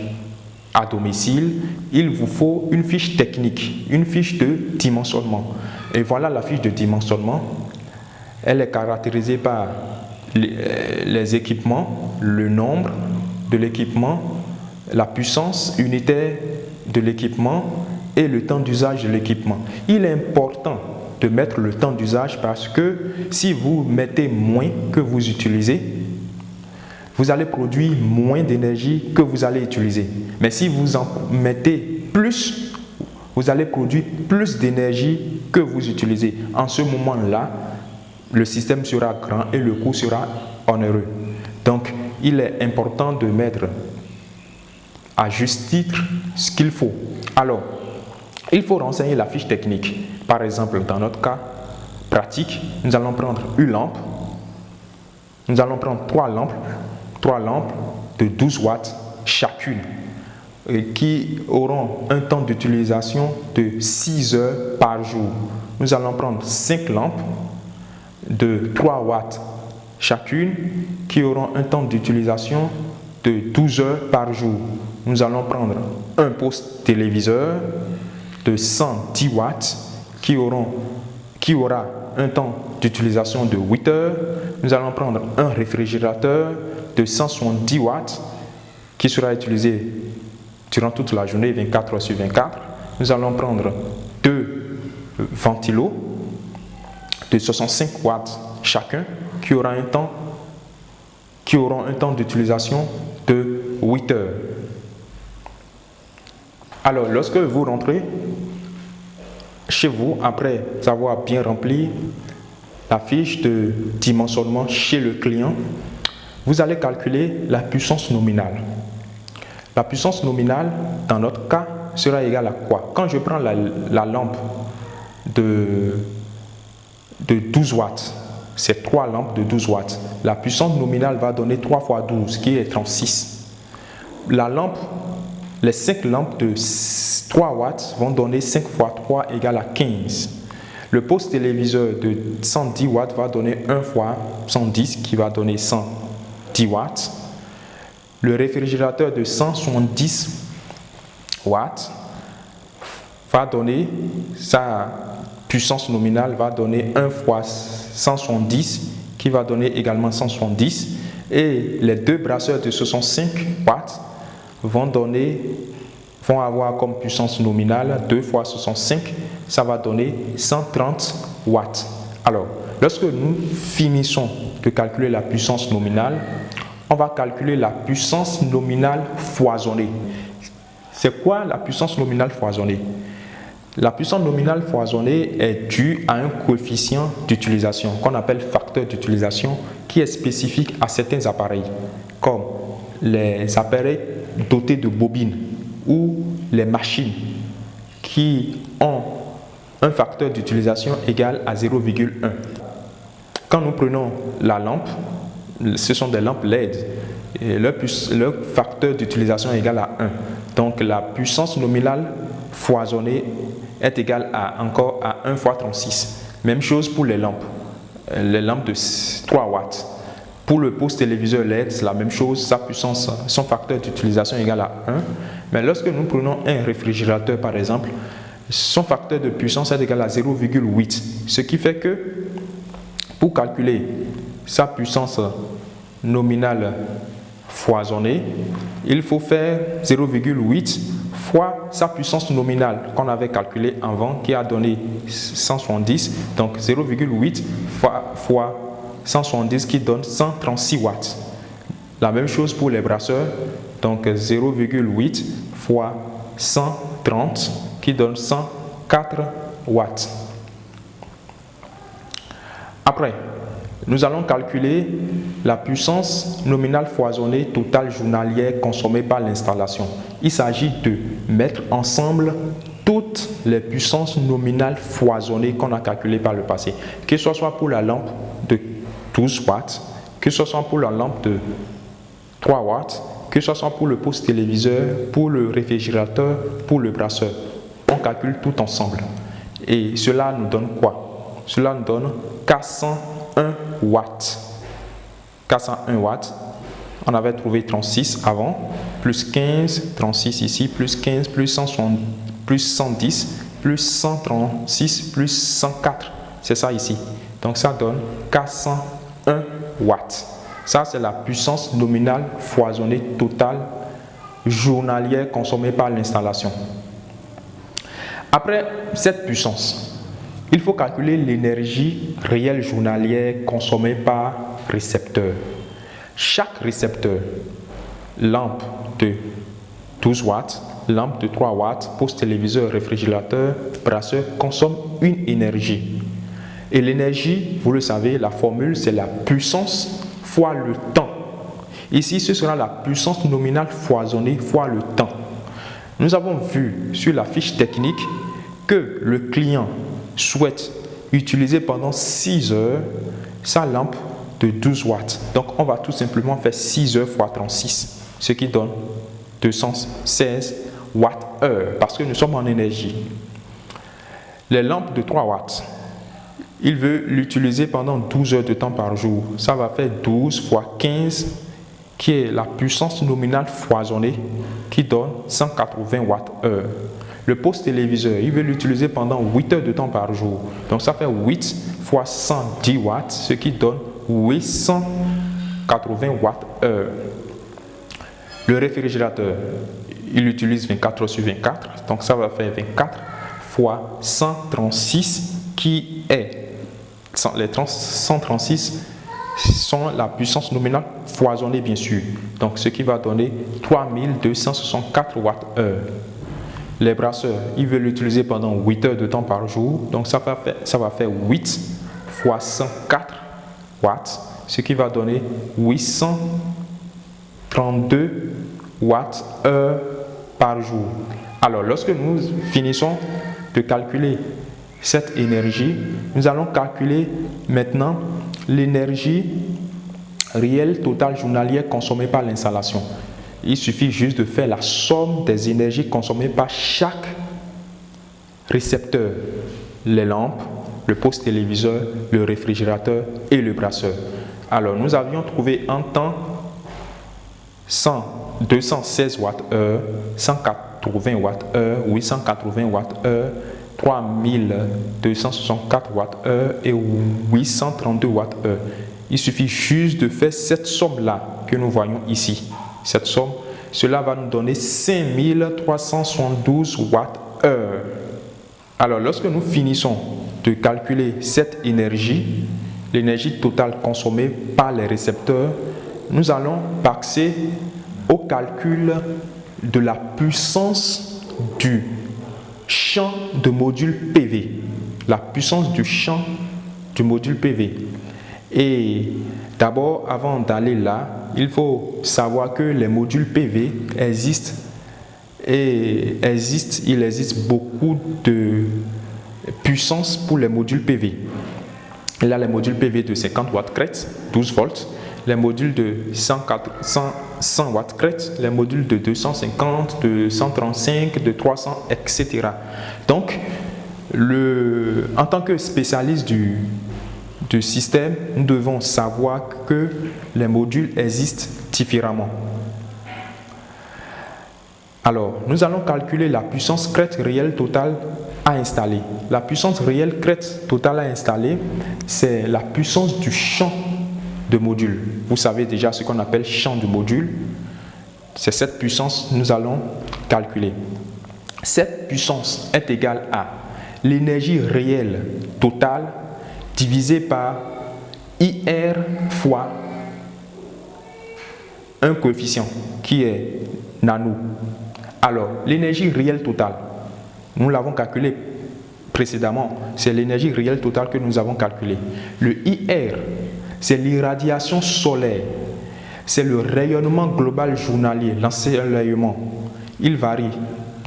à domicile, il vous faut une fiche technique, une fiche de dimensionnement. Et voilà la fiche de dimensionnement. Elle est caractérisée par les équipements, le nombre de l'équipement, la puissance unitaire de l'équipement et le temps d'usage de l'équipement. Il est important de mettre le temps d'usage parce que si vous mettez moins que vous utilisez, vous allez produire moins d'énergie que vous allez utiliser. Mais si vous en mettez plus, vous allez produire plus d'énergie que vous utilisez. En ce moment-là, le système sera grand et le coût sera onéreux. Donc, il est important de mettre à juste titre ce qu'il faut. Alors, il faut renseigner la fiche technique. Par exemple, dans notre cas pratique, nous allons prendre une lampe. Nous allons prendre trois lampes de 12 watts chacune qui auront un temps d'utilisation de 6 heures par jour. Nous allons prendre 5 lampes de 3 watts chacune qui auront un temps d'utilisation de 12 heures par jour. Nous allons prendre un poste téléviseur de 110 watts qui aura un temps d'utilisation de 8 heures. Nous allons prendre un réfrigérateur de 170 watts qui sera utilisé durant toute la journée, 24 heures sur 24. Nous allons prendre 2 ventilos de 65 watts chacun qui auront un temps d'utilisation de 8 heures. Alors, lorsque vous rentrez chez vous, après avoir bien rempli la fiche de dimensionnement chez le client, vous allez calculer la puissance nominale. La puissance nominale, dans notre cas, sera égale à quoi? Quand je prends la lampe de 12 watts, c'est 3 lampes de 12 watts. La puissance nominale va donner 3 fois 12, qui est 36. Les 5 lampes de 3 watts vont donner 5 fois 3 égale à 15. Le poste téléviseur de 110 watts va donner 1 fois 110 qui va donner 110 watts. Le réfrigérateur de 170 watts va donner, sa puissance nominale va donner 1 fois 170 qui va donner également 170. Et les 2 brasseurs de 65 watts vont avoir comme puissance nominale 2 fois 65, ça va donner 130 watts. Alors, lorsque nous finissons de calculer la puissance nominale, on va calculer la puissance nominale foisonnée. C'est quoi la puissance nominale foisonnée? La puissance nominale foisonnée est due à un coefficient d'utilisation qu'on appelle facteur d'utilisation qui est spécifique à certains appareils, comme les appareils dotés de bobines ou les machines qui ont un facteur d'utilisation égal à 0,1. Quand nous prenons la lampe, ce sont des lampes LED, et leur facteur d'utilisation est égal à 1. Donc la puissance nominale foisonnée est égale à 1 fois 36. Même chose pour les lampes de 3 watts. Pour le poste téléviseur LED, c'est la même chose, son facteur d'utilisation est égal à 1. Mais lorsque nous prenons un réfrigérateur par exemple, son facteur de puissance est égal à 0,8. Ce qui fait que pour calculer sa puissance nominale foisonnée, il faut faire 0,8 fois sa puissance nominale qu'on avait calculée avant, qui a donné 170. Donc 0,8 fois 170 qui donne 136 watts. La même chose pour les brasseurs. Donc 0,8 fois 130 qui donne 104 watts. Après, nous allons calculer la puissance nominale foisonnée totale journalière consommée par l'installation. Il s'agit de mettre ensemble toutes les puissances nominales foisonnées qu'on a calculées par le passé, que ce soit pour la lampe de 12 watts, que ce soit pour la lampe de 3 watts, que ce soit pour le poste téléviseur, pour le réfrigérateur, pour le brasseur. On calcule tout ensemble. Et cela nous donne quoi? Cela nous donne 401 watts. 401 watts. On avait trouvé 36 avant, plus 15, 36 ici, plus 15, plus 160, plus 110, plus 136, plus 104. C'est ça ici. Donc ça donne 401 watts. Ça, c'est la puissance nominale foisonnée totale journalière consommée par l'installation. Après cette puissance, il faut calculer l'énergie réelle journalière consommée par récepteur. Chaque récepteur, lampe de 12 watts, lampe de 3 watts, poste téléviseur, réfrigérateur, brasseur, consomme une énergie. Et l'énergie, vous le savez, la formule, c'est la puissance fois le temps. Ici, ce sera la puissance nominale foisonnée fois le temps. Nous avons vu sur la fiche technique que le client souhaite utiliser pendant 6 heures sa lampe de 12 watts. Donc, on va tout simplement faire 6 heures fois 36, ce qui donne 216 watts-heure, parce que nous sommes en énergie. Les lampes de 3 watts, il veut l'utiliser pendant 12 heures de temps par jour. Ça va faire 12 fois 15, qui est la puissance nominale foisonnée, qui donne 180 watts-heure. Le poste téléviseur, il veut l'utiliser pendant 8 heures de temps par jour. Donc ça fait 8 fois 110 watts, ce qui donne 880 watts-heure. Le réfrigérateur, il utilise 24 heures sur 24. Donc ça va faire 24 fois 136, qui est les 136 sont la puissance nominale foisonnée, bien sûr. Donc ce qui va donner 3264 watts-heure. Les brasseurs, ils veulent l'utiliser pendant 8 heures de temps par jour. Donc ça va faire 8 fois 104 watts, ce qui va donner 832 watts-heure par jour. Alors lorsque nous finissons de calculer cette énergie, nous allons calculer maintenant l'énergie réelle totale journalière consommée par l'installation. Il suffit juste de faire la somme des énergies consommées par chaque récepteur, les lampes, le poste téléviseur, le réfrigérateur et le brasseur. Alors nous avions trouvé en temps 216 watts-heure, 180 watts-heure, 880 watts-heure, 3264 watts-heure et 832 watts-heure. Il suffit juste de faire cette somme-là que nous voyons ici. Cette somme, cela va nous donner 5372 watts-heure. Alors, lorsque nous finissons de calculer cette énergie, l'énergie totale consommée par les récepteurs, nous allons passer au calcul de la puissance du champ de module PV, la puissance du champ du module PV. Et d'abord, avant d'aller là, il faut savoir que les modules PV existent et il existe beaucoup de puissance pour les modules PV. Il y a les modules PV de 50 watts crête, 12 volts, les modules de 100 watts crête, les modules de 250, de 135, de 300, etc. Donc, en tant que spécialiste du système, nous devons savoir que les modules existent différemment. Alors, nous allons calculer la puissance crête réelle totale à installer. La puissance réelle crête totale à installer, c'est la puissance du champ de module. Vous savez déjà ce qu'on appelle champ de module. C'est cette puissance que nous allons calculer. Cette puissance est égale à l'énergie réelle totale divisé par IR fois un coefficient qui est nano. Alors, l'énergie réelle totale, nous l'avons calculé précédemment, c'est l'énergie réelle totale que nous avons calculée. Le IR, c'est l'irradiation solaire, c'est le rayonnement global journalier, l'ensoleillement. Il varie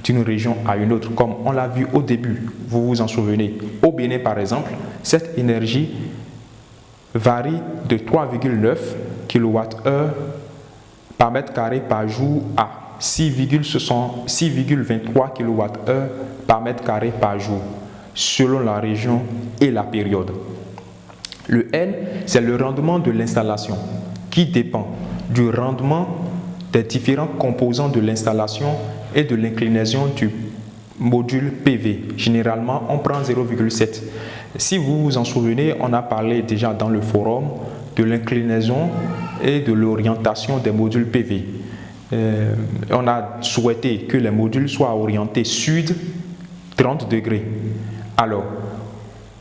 d'une région à une autre, comme on l'a vu au début, vous vous en souvenez. Au Bénin, par exemple, cette énergie varie de 3,9 kWh par mètre carré par jour à 6,23 kWh par mètre carré par jour, selon la région et la période. Le N, c'est le rendement de l'installation, qui dépend du rendement des différents composants de l'installation et de l'inclinaison du module PV. Généralement, on prend 0,7. Si vous vous en souvenez, on a parlé déjà dans le forum de l'inclinaison et de l'orientation des modules PV. On a souhaité que les modules soient orientés sud 30 degrés. Alors,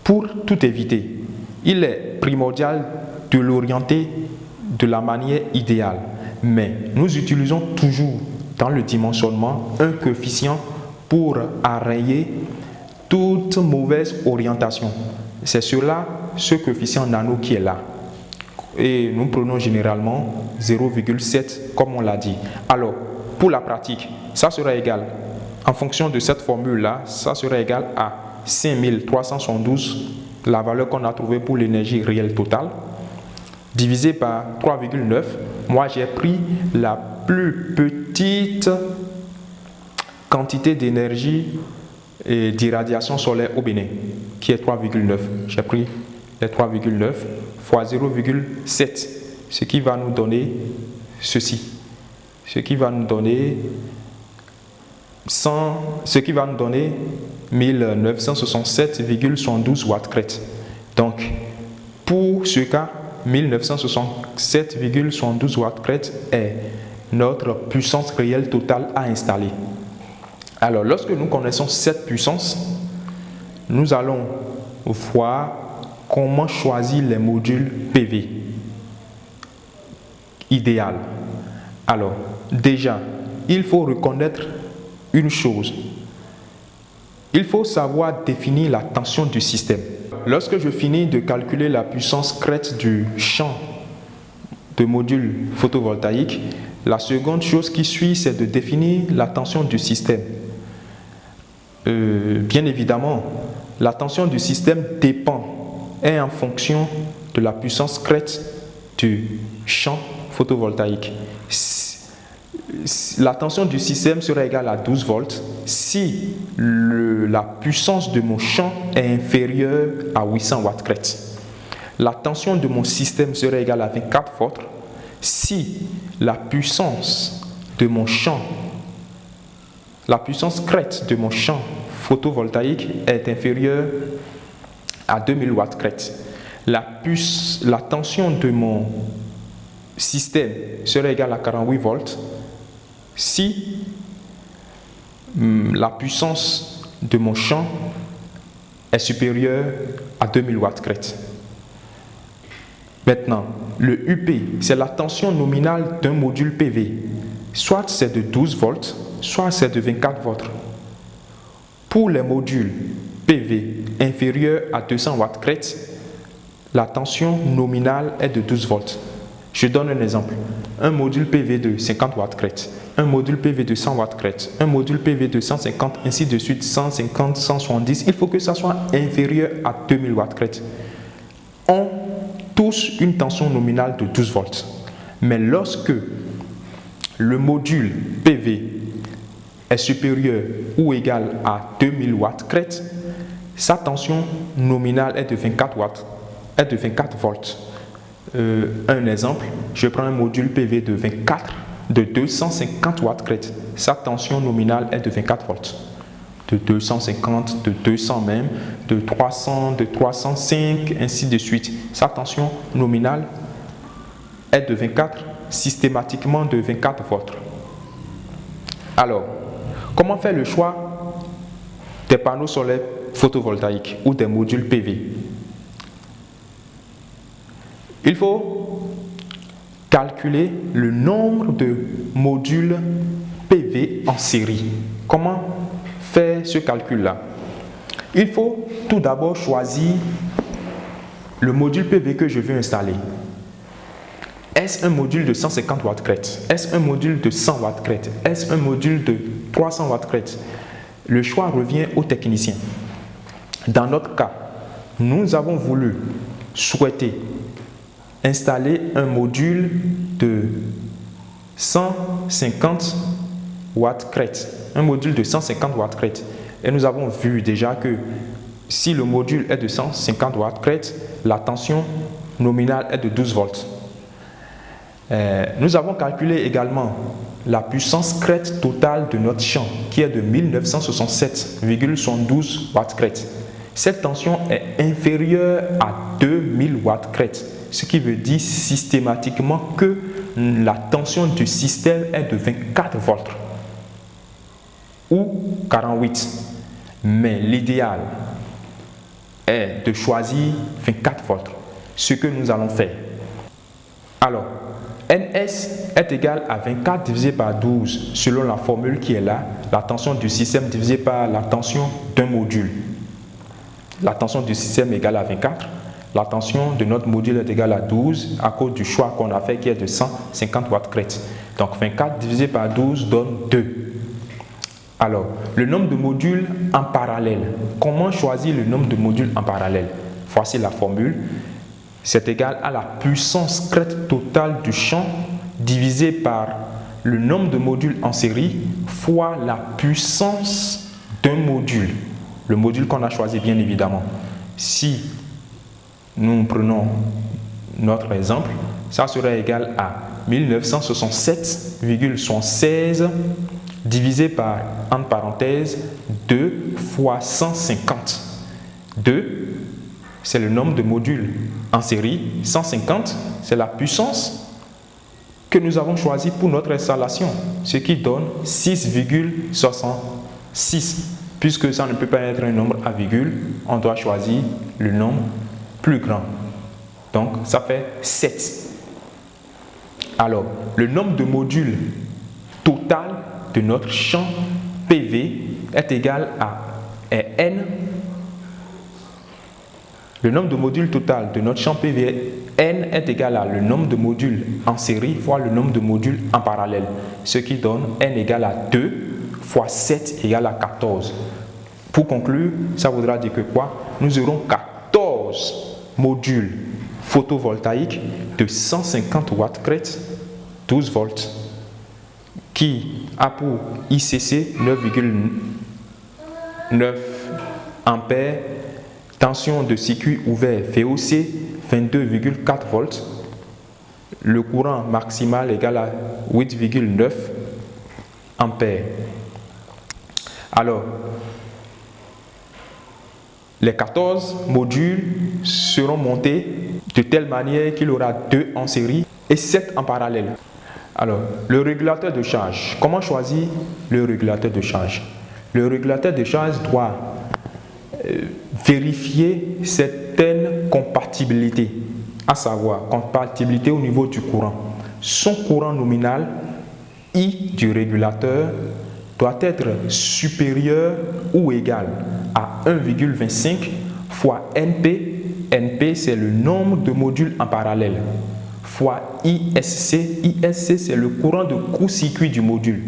pour tout éviter, il est primordial de l'orienter de la manière idéale. Mais nous utilisons toujours dans le dimensionnement un coefficient pour enrayer toute mauvaise orientation. C'est cela, ce coefficient nano qui est là. Et nous prenons généralement 0,7 comme on l'a dit. Alors, pour la pratique, ça sera égal, en fonction de cette formule-là, ça sera égal à 5372, la valeur qu'on a trouvée pour l'énergie réelle totale, divisé par 3,9. Moi, j'ai pris la plus petite quantité d'énergie et d'irradiation solaire au Bénin, qui est 3,9. J'ai pris les 3,9 fois 0,7, ce qui va nous donner ceci. Ce qui va nous donner 1967,72 watts crête. Donc, pour ce cas, 1967,72 watts crête est notre puissance réelle totale à installer. Alors, lorsque nous connaissons cette puissance, nous allons voir comment choisir les modules PV idéal. Alors, déjà, il faut reconnaître une chose. Il faut savoir définir la tension du système. Lorsque je finis de calculer la puissance crête du champ de module photovoltaïque, la seconde chose qui suit, c'est de définir la tension du système. Bien évidemment, la tension du système est en fonction de la puissance crête du champ photovoltaïque. La tension du système sera égale à 12 volts si la puissance de mon champ est inférieure à 800 watts crête. La tension de mon système sera égale à 24 volts si la puissance de mon champ, la puissance crête de mon champ photovoltaïque est inférieure à 2000 watts crête. La tension de mon système sera égale à 48 volts si la puissance de mon champ est supérieure à 2000 watts crête. Maintenant, le UP, c'est la tension nominale d'un module PV. Soit c'est de 12 volts, soit c'est de 24 volts. Pour les modules PV inférieurs à 200 watts crête, la tension nominale est de 12 volts. Je donne un exemple. Un module PV de 50 watts crête, un module PV de 100 watts crête, un module PV de 150, ainsi de suite, 150, 170. Il faut que ça soit inférieur à 2000 watts crête. Ont tous une tension nominale de 12 volts. Mais lorsque le module PV est supérieur ou égal à 2000 watts crête, sa tension nominale est de 24 watts, est de 24 volts. Un exemple, je prends un module PV de 250 watts crête. Sa tension nominale est de 24 volts. De 250, de 200 même, de 300, de 305, ainsi de suite. Sa tension nominale est de 24, systématiquement de 24 volts. Alors, comment faire le choix des panneaux solaires photovoltaïques ou des modules PV? Il faut calculer le nombre de modules PV en série. Comment faire ce calcul-là? Il faut tout d'abord choisir le module PV que je veux installer. Est-ce un module de 150 watts crête? Est-ce un module de 100 watts crête? Est-ce un module de 300 watts crête? Le choix revient au technicien. Dans notre cas, nous avons souhaité installer un module de 150 watts crête. Un module de 150 watts crête. Et nous avons vu déjà que si le module est de 150 watts crête, la tension nominale est de 12 volts. Nous avons calculé également la puissance crête totale de notre champ qui est de 1967,72 watts crête. Cette tension est inférieure à 2000 watts crête, ce qui veut dire systématiquement que la tension du système est de 24 volts ou 48. Mais l'idéal est de choisir 24 volts, ce que nous allons faire. Alors, NS est égal à 24 divisé par 12 selon la formule qui est là, la tension du système divisé par la tension d'un module. La tension du système est égale à 24, la tension de notre module est égale à 12 à cause du choix qu'on a fait qui est de 150 watts crête. Donc 24 divisé par 12 donne 2. Alors, le nombre de modules en parallèle. Comment choisir le nombre de modules en parallèle? Voici la formule. C'est égal à la puissance crête totale du champ divisé par le nombre de modules en série fois la puissance d'un module. Le module qu'on a choisi, bien évidemment. Si nous prenons notre exemple, ça serait égal à 1967,76 divisé par, entre parenthèses, 2 fois 150. 2, c'est le nombre de modules en série. 150, c'est la puissance que nous avons choisie pour notre installation, ce qui donne 6,66. Puisque ça ne peut pas être un nombre à virgule, on doit choisir le nombre plus grand. Donc, ça fait 7. Alors, le nombre de modules total de notre champ PV est égal à N. Le nombre de modules total de notre champ PV N est égal à le nombre de modules en série fois le nombre de modules en parallèle, ce qui donne N égale à 2 fois 7 égale à 14. Pour conclure, ça voudra dire que quoi? Nous aurons 14 modules photovoltaïques de 150 watts crête, 12 volts, qui a pour ICC 9,9 ampères, tension de circuit ouvert VOC 22,4 volts, le courant maximal égal à 8,9 ampères. Alors, les 14 modules seront montés de telle manière qu'il y aura 2 en série et 7 en parallèle. Alors, le régulateur de charge. Comment choisir le régulateur de charge? Le régulateur de charge doit vérifier certaines compatibilités, à savoir compatibilité au niveau du courant. Son courant nominal I du régulateur doit être supérieur ou égal à 1,25 fois NP. NP, c'est le nombre de modules en parallèle, fois ISC. ISC, c'est le courant de court-circuit du module,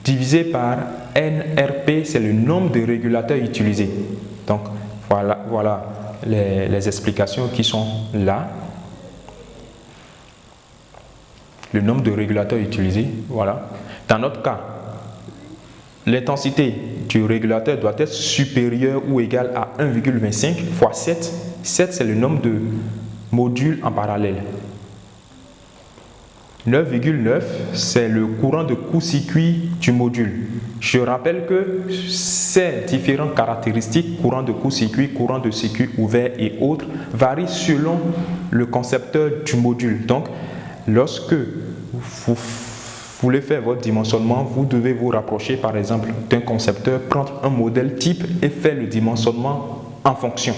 divisé par NRP, c'est le nombre de régulateurs utilisés. Donc, voilà les explications qui sont là. Le nombre de régulateurs utilisés, voilà. Dans notre cas, l'intensité du régulateur doit être supérieure ou égale à 1,25 fois 7. 7, c'est le nombre de modules en parallèle. 9,9, c'est le courant de court-circuit du module. Je rappelle que ces différentes caractéristiques, courant de court-circuit, courant de circuit ouvert et autres, varient selon le concepteur du module. Donc, lorsque vous voulez faire votre dimensionnement, vous devez vous rapprocher par exemple d'un concepteur, prendre un modèle type et faire le dimensionnement en fonction.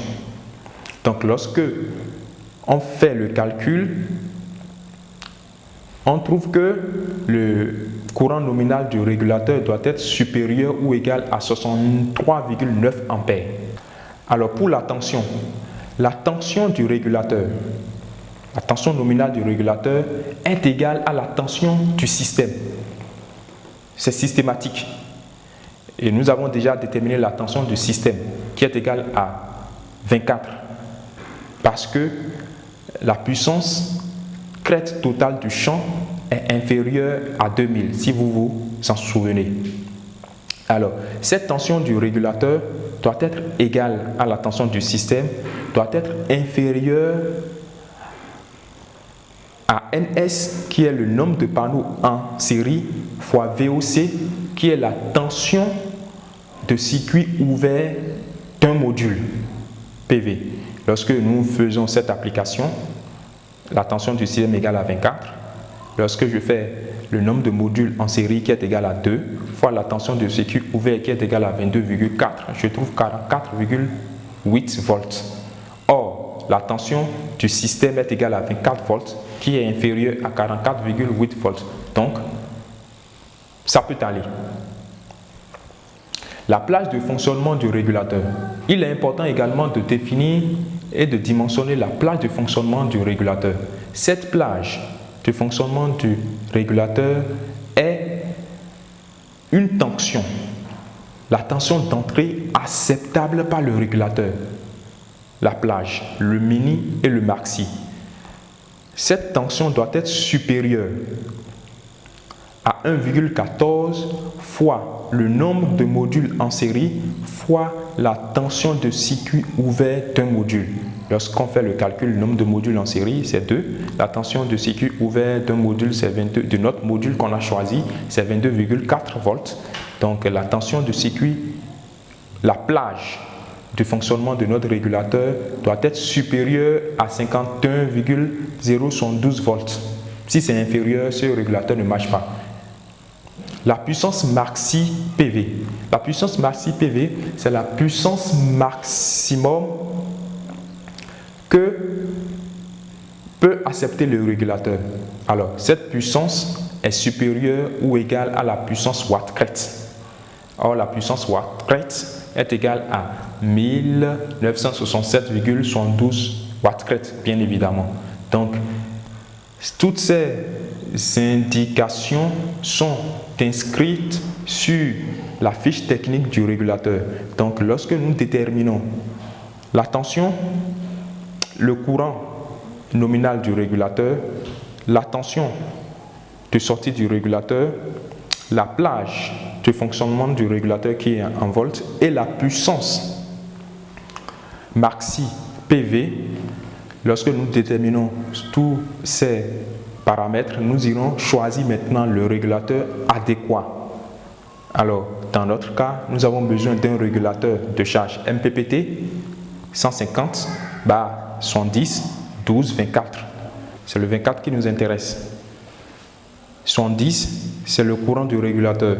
Donc, lorsque on fait le calcul, on trouve que le courant nominal du régulateur doit être supérieur ou égal à 63,9 ampères. Alors pour la tension du régulateur, la tension nominale du régulateur est égale à la tension du système. C'est systématique. Et nous avons déjà déterminé la tension du système qui est égale à 24 parce que la puissance crête totale du champ est inférieure à 2000, si vous vous en souvenez. Alors, cette tension du régulateur doit être égale à la tension du système, doit être inférieure à NS, qui est le nombre de panneaux en série, fois VOC, qui est la tension de circuit ouvert d'un module PV. Lorsque nous faisons cette application, la tension du système est égale à 24. Lorsque je fais le nombre de modules en série qui est égal à 2 fois la tension de circuit ouvert qui est égale à 22,4, je trouve 44,8 volts. Or, la tension du système est égale à 24 volts qui est inférieure à 44,8 volts. Donc, ça peut aller. La plage de fonctionnement du régulateur. Il est important également de définir et de dimensionner la plage de fonctionnement du régulateur. Cette plage de fonctionnement du régulateur est une tension, la tension d'entrée acceptable par le régulateur, la plage, le mini et le maxi. Cette tension doit être supérieure à 1,14 fois le nombre de modules en série fois la tension de circuit ouvert d'un module. Lorsqu'on fait le calcul, le nombre de modules en série, c'est 2. La tension de circuit ouvert d'un module, c'est 22. De notre module qu'on a choisi, c'est 22,4 volts. Donc la tension de circuit, la plage de fonctionnement de notre régulateur doit être supérieure à 51,012 volts. Si c'est inférieur, ce régulateur ne marche pas. La puissance maxi PV. La puissance maxi PV, c'est la puissance maximum que peut accepter le régulateur. Alors, cette puissance est supérieure ou égale à la puissance watt-crête. Or, la puissance watt-crête est égale à 1967,72 watt-crête, bien évidemment. Donc, toutes ces indications sont inscrites sur la fiche technique du régulateur. Donc, lorsque nous déterminons la tension, le courant nominal du régulateur, la tension de sortie du régulateur, la plage de fonctionnement du régulateur qui est en volts et la puissance maxi PV, lorsque nous déterminons tous ces paramètres, nous irons choisir maintenant le régulateur adéquat. Alors, dans notre cas, nous avons besoin d'un régulateur de charge MPPT 150 110 12 24. C'est le 24 qui nous intéresse. 110, c'est le courant du régulateur,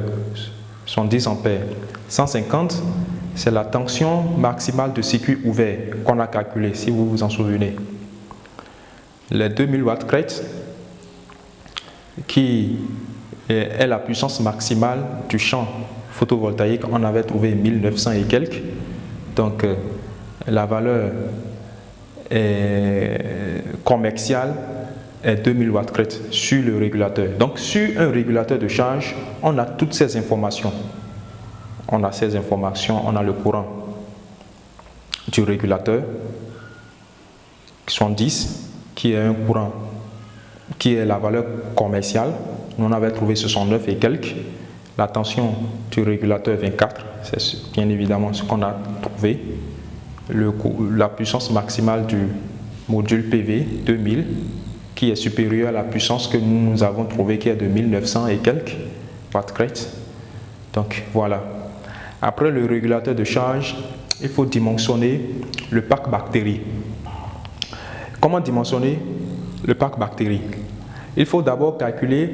110 ampères. 150, c'est la tension maximale de circuit ouvert qu'on a calculé, si vous vous en souvenez. Les 2000 watts crête, qui est la puissance maximale du champ photovoltaïque, on avait trouvé 1900 et quelques. Donc, la valeur commerciale est 2000 watts crête sur le régulateur. Donc, sur un régulateur de charge, on a toutes ces informations. On a ces informations, on a le courant du régulateur, qui sont 10, qui est un courant, qui est la valeur commerciale. Nous on avait trouvé 69 et quelques. La tension du régulateur 24, c'est bien évidemment ce qu'on a trouvé. La puissance maximale du module PV 2000, qui est supérieure à la puissance que nous avons trouvée, qui est de 1900 et quelques watts crête. Donc voilà. Après le régulateur de charge, il faut dimensionner le pack bactérie. Comment dimensionner le pack bactérie? Il faut d'abord calculer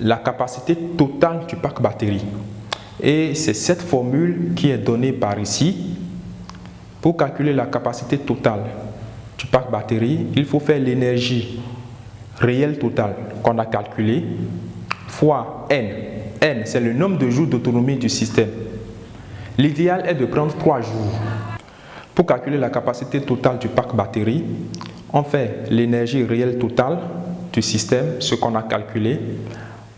la capacité totale du pack batterie. Et c'est cette formule qui est donnée par ici. Pour calculer la capacité totale du pack batterie, il faut faire l'énergie réelle totale qu'on a calculée fois N. N, c'est le nombre de jours d'autonomie du système. L'idéal est de prendre 3 jours. Pour calculer la capacité totale du pack batterie, on fait l'énergie réelle totale du système, ce qu'on a calculé,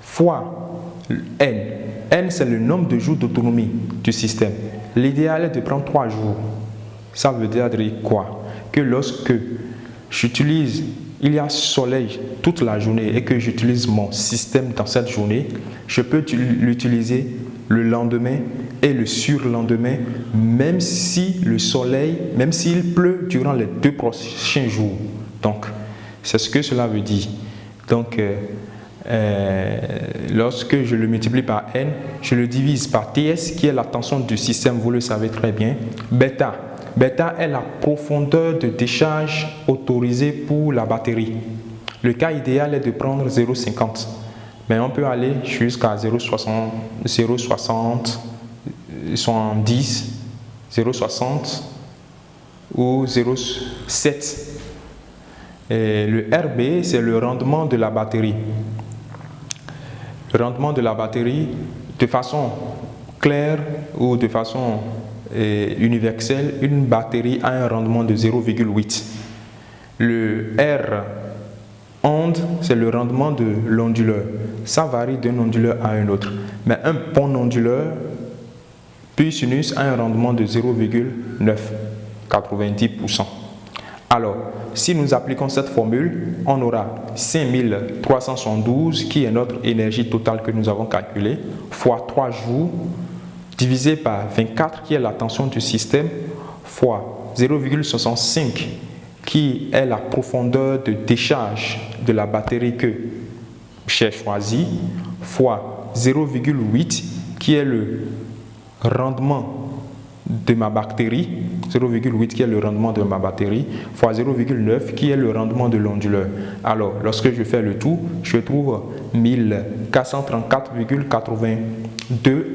fois N. N, c'est le nombre de jours d'autonomie du système. L'idéal est de prendre 3 jours. Ça veut dire quoi? Que lorsque j'utilise, il y a soleil toute la journée et que j'utilise mon système dans cette journée, je peux l'utiliser le lendemain et le surlendemain, même si le soleil, même s'il pleut durant les 2 prochains jours. Donc, c'est ce que cela veut dire. Donc, lorsque je le multiplie par N, je le divise par TS, qui est la tension du système, vous le savez très bien. Bêta. Bêta est la profondeur de décharge autorisée pour la batterie. Le cas idéal est de prendre 0,50. Mais on peut aller jusqu'à 0,60, 0,70, 0,60 ou 0,7. Le RB, c'est le rendement de la batterie. Le rendement de la batterie, de façon claire ou de façon universelle, une batterie a un rendement de 0,8. Le R onde, c'est le rendement de l'onduleur. Ça varie d'un onduleur à un autre. Mais un bon onduleur, puis sinus, a un rendement de 0,9, 90%. Alors, si nous appliquons cette formule, on aura 5372 qui est notre énergie totale que nous avons calculée, fois 3 jours, divisé par 24 qui est la tension du système, fois 0,65 qui est la profondeur de décharge de la batterie que j'ai choisie, fois 0,8 qui est le rendement de ma batterie, 0,8 qui est le rendement de ma batterie, fois 0,9 qui est le rendement de l'onduleur. Alors, lorsque je fais le tout, je trouve 1434,82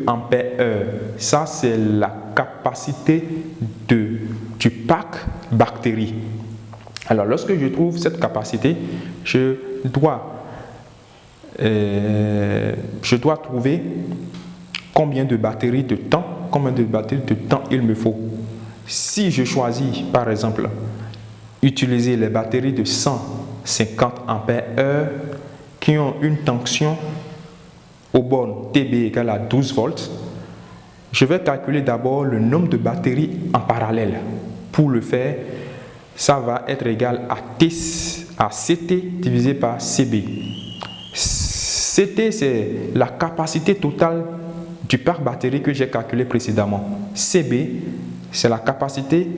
ampères-heure. Ça, c'est la capacité du pack bactérie. Alors, lorsque je trouve cette capacité, je dois trouver combien de batteries de temps il me faut. Si je choisis, par exemple, utiliser les batteries de 150 ampères-heure qui ont une tension aux bornes TB égale à 12 volts, je vais calculer d'abord le nombre de batteries en parallèle. Pour le faire, ça va être égal à CT divisé par CB. CT, c'est la capacité totale du pack batterie que j'ai calculé précédemment. CB, c'est la capacité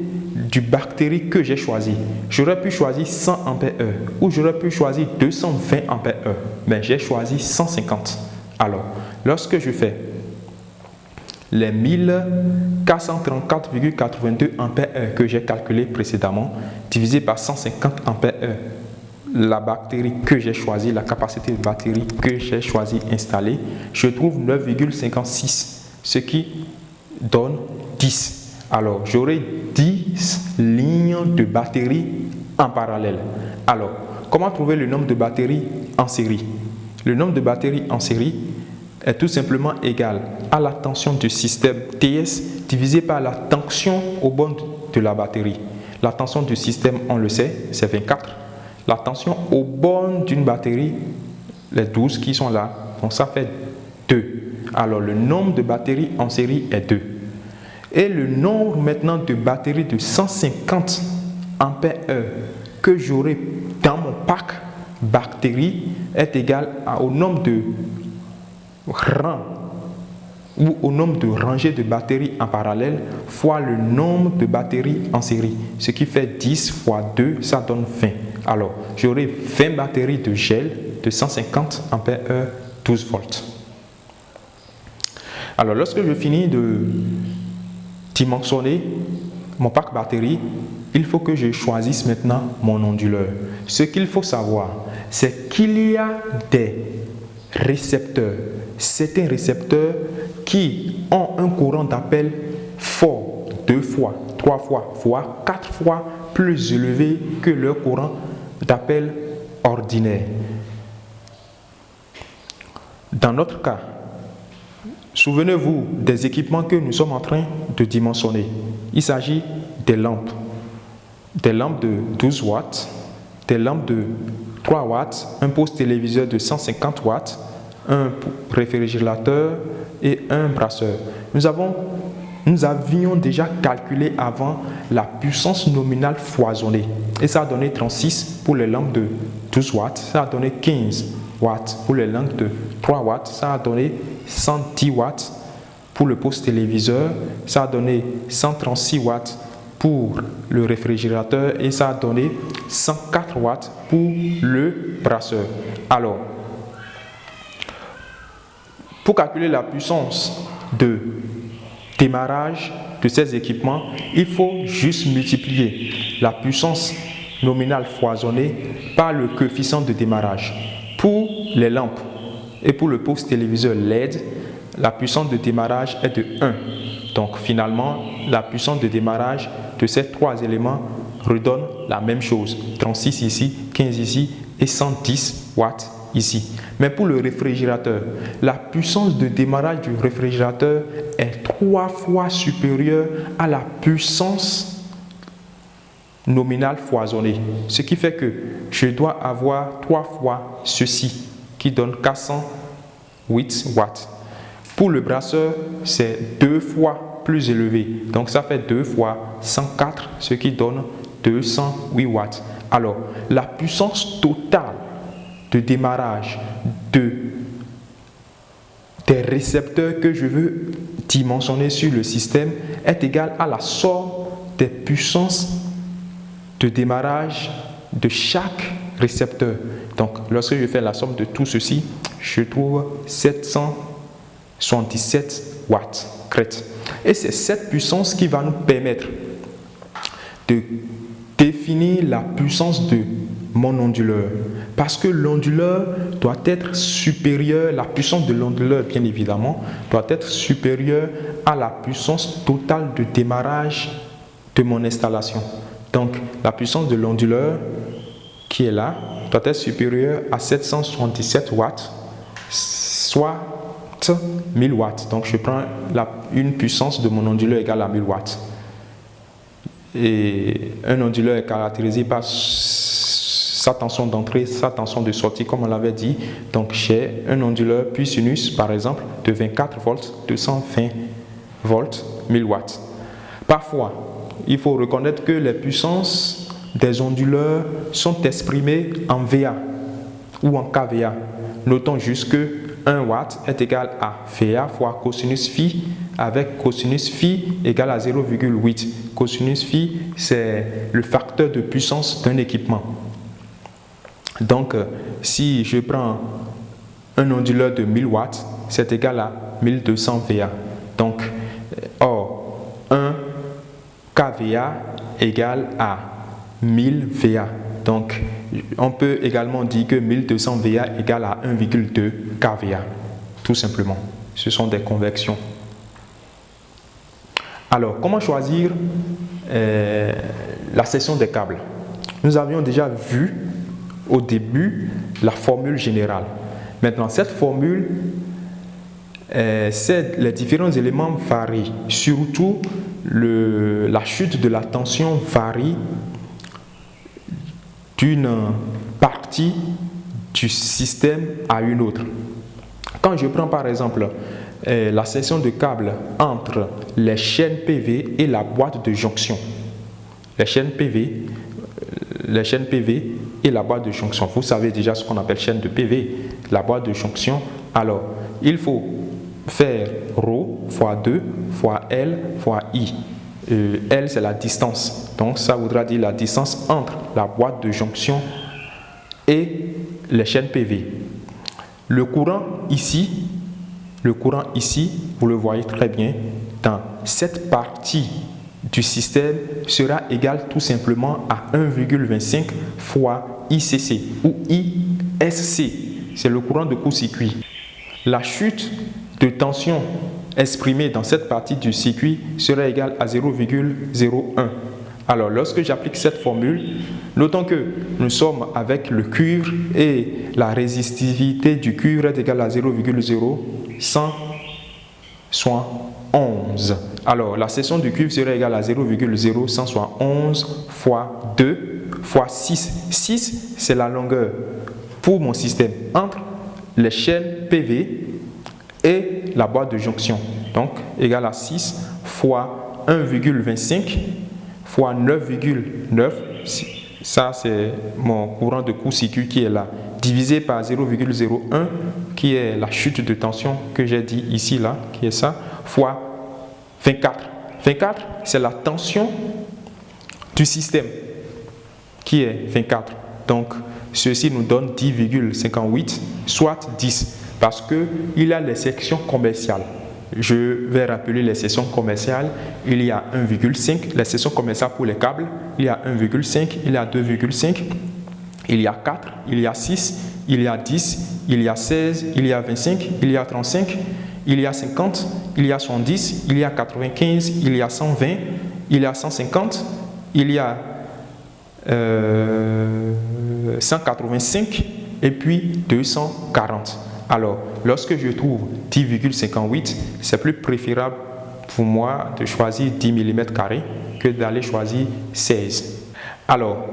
du batterie que j'ai choisi. J'aurais pu choisir 100 ampères-heure ou j'aurais pu choisir 220 ampères-heure, mais j'ai choisi 150. Alors, lorsque je fais les 1434,82 ampères-heure que j'ai calculé précédemment, divisé par 150 ampères-heure, la batterie que j'ai choisie, la capacité de batterie que j'ai choisi installée, je trouve 9,56, ce qui donne 10. Alors, j'aurai 10 lignes de batterie en parallèle. Alors, comment trouver le nombre de batteries en série? Le nombre de batteries en série est tout simplement égal à la tension du système TS divisé par la tension aux bornes de la batterie. La tension du système, on le sait, c'est 24. La tension aux bornes d'une batterie, les 12 qui sont là, donc ça fait 2. Alors le nombre de batteries en série est 2. Et le nombre maintenant de batteries de 150 ampères que j'aurai dans mon pack batterie est égal au nombre de rangs ou au nombre de rangées de batteries en parallèle fois le nombre de batteries en série. Ce qui fait 10 fois 2, ça donne 20. Alors, j'aurai 20 batteries de gel de 150 ampères 12 volts. Alors, lorsque je finis de dimensionner mon pack batterie, il faut que je choisisse maintenant mon onduleur. Ce qu'il faut savoir, c'est qu'il y a des récepteurs, certains récepteurs qui ont un courant d'appel fort, 2 fois, 3 fois, voire 4 fois plus élevé que leur courant d'appel ordinaire. Dans notre cas, souvenez-vous des équipements que nous sommes en train de dimensionner. Il s'agit des lampes de 12 watts, des lampes de 3 watts, un poste téléviseur de 150 watts, un réfrigérateur et un brasseur. Nous avions déjà calculé avant la puissance nominale foisonnée et ça a donné 36 pour les lampes de 12 watts, ça a donné 15 watts pour les lampes de 3 watts, ça a donné 110 watts pour le poste téléviseur, ça a donné 136 watts pour le réfrigérateur et ça a donné 104 watts pour le brasseur. Alors, pour calculer la puissance de démarrage de ces équipements, il faut juste multiplier la puissance nominale foisonnée par le coefficient de démarrage. Pour les lampes et pour le poste téléviseur LED, la puissance de démarrage est de 1. Donc finalement, la puissance de démarrage de ces 3 éléments redonne la même chose. 36 ici, 15 ici et 110 watts ici. Mais pour le réfrigérateur, la puissance de démarrage du réfrigérateur est 3 fois supérieure à la puissance nominale foisonnée. Ce qui fait que je dois avoir 3 fois ceci, qui donne 408 watts. Pour le brasseur, c'est 2 fois plus élevé. Donc ça fait 2 fois 104, ce qui donne 208 watts. Alors, la puissance totale de démarrage des récepteurs que je veux dimensionner sur le système est égale à la somme des puissances de démarrage de chaque récepteur. Donc, lorsque je fais la somme de tout ceci, je trouve 777 watts crête. Et c'est cette puissance qui va nous permettre de définir la puissance de mon onduleur. Parce que l'onduleur doit être supérieur, la puissance de l'onduleur bien évidemment, doit être supérieure à la puissance totale de démarrage de mon installation. Donc la puissance de l'onduleur qui est là doit être supérieure à 777 watts, soit 1000 watts. Donc je prends une puissance de mon onduleur égale à 1000 watts. Et un onduleur est caractérisé par sa tension d'entrée, sa tension de sortie, comme on l'avait dit. Donc j'ai un onduleur puis sinus, par exemple, de 24 volts, 220 volts, 1000 watts. Parfois, il faut reconnaître que les puissances des onduleurs sont exprimées en VA ou en KVA. Notons juste que 1 watt est égal à VA fois cosinus phi avec cosinus phi égale à 0,8. Cosinus phi, c'est le facteur de puissance d'un équipement. Donc, si je prends un onduleur de 1000 watts, c'est égal à 1200 VA. Donc, or, 1 kVA égale à 1000 VA. Donc, on peut également dire que 1200 VA égale à 1,2 kVA. Tout simplement. Ce sont des convections. Alors, comment choisir la section des câbles? Nous avions déjà vu au début la formule générale. Maintenant, cette formule les différents éléments varient. Surtout, la chute de la tension varie d'une partie du système à une autre. Quand je prends par exemple la section de câble entre les chaînes PV et la boîte de jonction, les chaînes PV et la boîte de jonction, vous savez déjà ce qu'on appelle chaîne de PV, la boîte de jonction. Alors, il faut faire ρ fois 2 fois L fois I. L, c'est la distance. Donc, ça voudra dire la distance entre la boîte de jonction et les chaînes PV. Le courant ici, vous le voyez très bien, dans cette partie du système sera égal tout simplement à 1,25 fois ICC ou ISC. C'est le courant de court-circuit. La chute de tension exprimée dans cette partie du circuit sera égale à 0,01. Alors, lorsque j'applique cette formule, notons que nous sommes avec le cuivre et la résistivité du cuivre est égale à 0,0171. Alors, la section du cuivre serait égale à 0,0171 fois 2 fois 6. 6, c'est la longueur pour mon système entre les chaînes PV et la boîte de jonction. Donc, égal à 6 fois 1,25 fois 9,9. Ça, c'est mon courant de court-circuit qui est là, divisé par 0,01, qui est la chute de tension que j'ai dit ici, là, qui est ça, fois 24. 24, c'est la tension du système, qui est 24. Donc, ceci nous donne 10,58, soit 10, parce qu'il y a les sections commerciales. Je vais rappeler les sections commerciales. Il y a 1,5, les sections commerciales pour les câbles. Il y a 1,5, il y a 2,5, il y a 4, il y a 6, il y a 10, il y a 16, il y a 25, il y a 35, il y a 50, il y a 110, il y a 95, il y a 120, il y a 150, il y a 185 et puis 240. Alors, lorsque je trouve 10,58, c'est plus préférable pour moi de choisir 10 mm que d'aller choisir 16. Alors,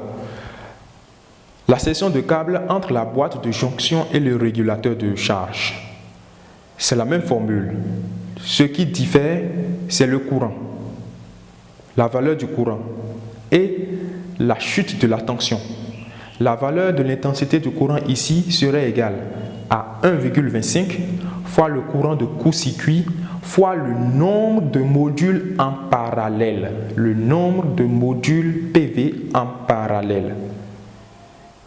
la section de câble entre la boîte de jonction et le régulateur de charge, c'est la même formule. Ce qui diffère, c'est le courant, la valeur du courant et la chute de la tension. La valeur de l'intensité du courant ici serait égale à 1,25 fois le courant de court-circuit fois le nombre de modules en parallèle, le nombre de modules PV en parallèle.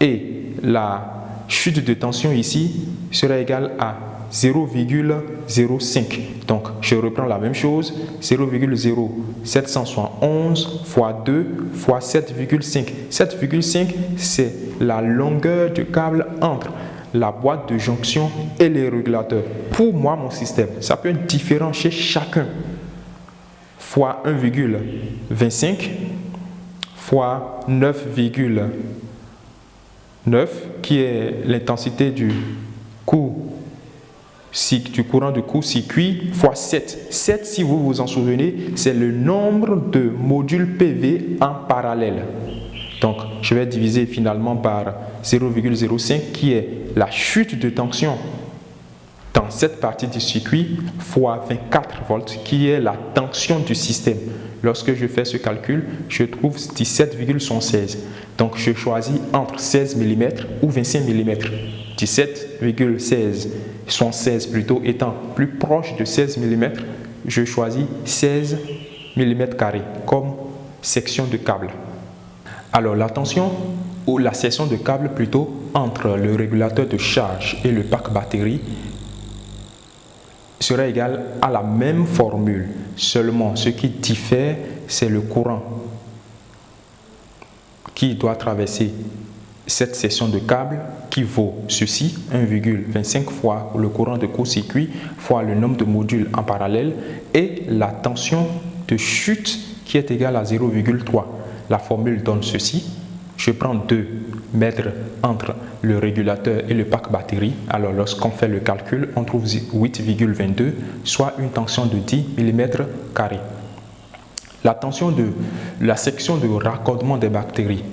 Et la chute de tension ici serait égale à 0,05. Donc, je reprends la même chose, 0,0771 fois 2 fois 7,5. 7,5, c'est la longueur du câble entre la boîte de jonction et les régulateurs. Pour moi, mon système, ça peut être différent chez chacun. Fois 1,25 fois 9,9 qui est l'intensité du courant de court-circuit fois 7. 7, si vous vous en souvenez, c'est le nombre de modules PV en parallèle. Donc, je vais diviser finalement par 0,05 qui est la chute de tension dans cette partie du circuit fois 24 volts qui est la tension du système. Lorsque je fais ce calcul, je trouve 17,76. Donc, je choisis entre 16 mm ou 25 mm. 17,16, 76 plutôt étant plus proche de 16 mm, je choisis 16 mm comme section de câble. Alors la tension ou la section de câble plutôt entre le régulateur de charge et le pack batterie sera égale à la même formule. Seulement ce qui diffère, c'est le courant qui doit traverser cette section de câble qui vaut ceci, 1,25 fois le courant de court-circuit fois le nombre de modules en parallèle et la tension de chute qui est égale à 0,3. La formule donne ceci. je prends 2 mètres entre le régulateur et le pack batterie. Alors lorsqu'on fait le calcul, on trouve 8,22, soit une tension de 10 mm². La tension de la section de raccordement des batteries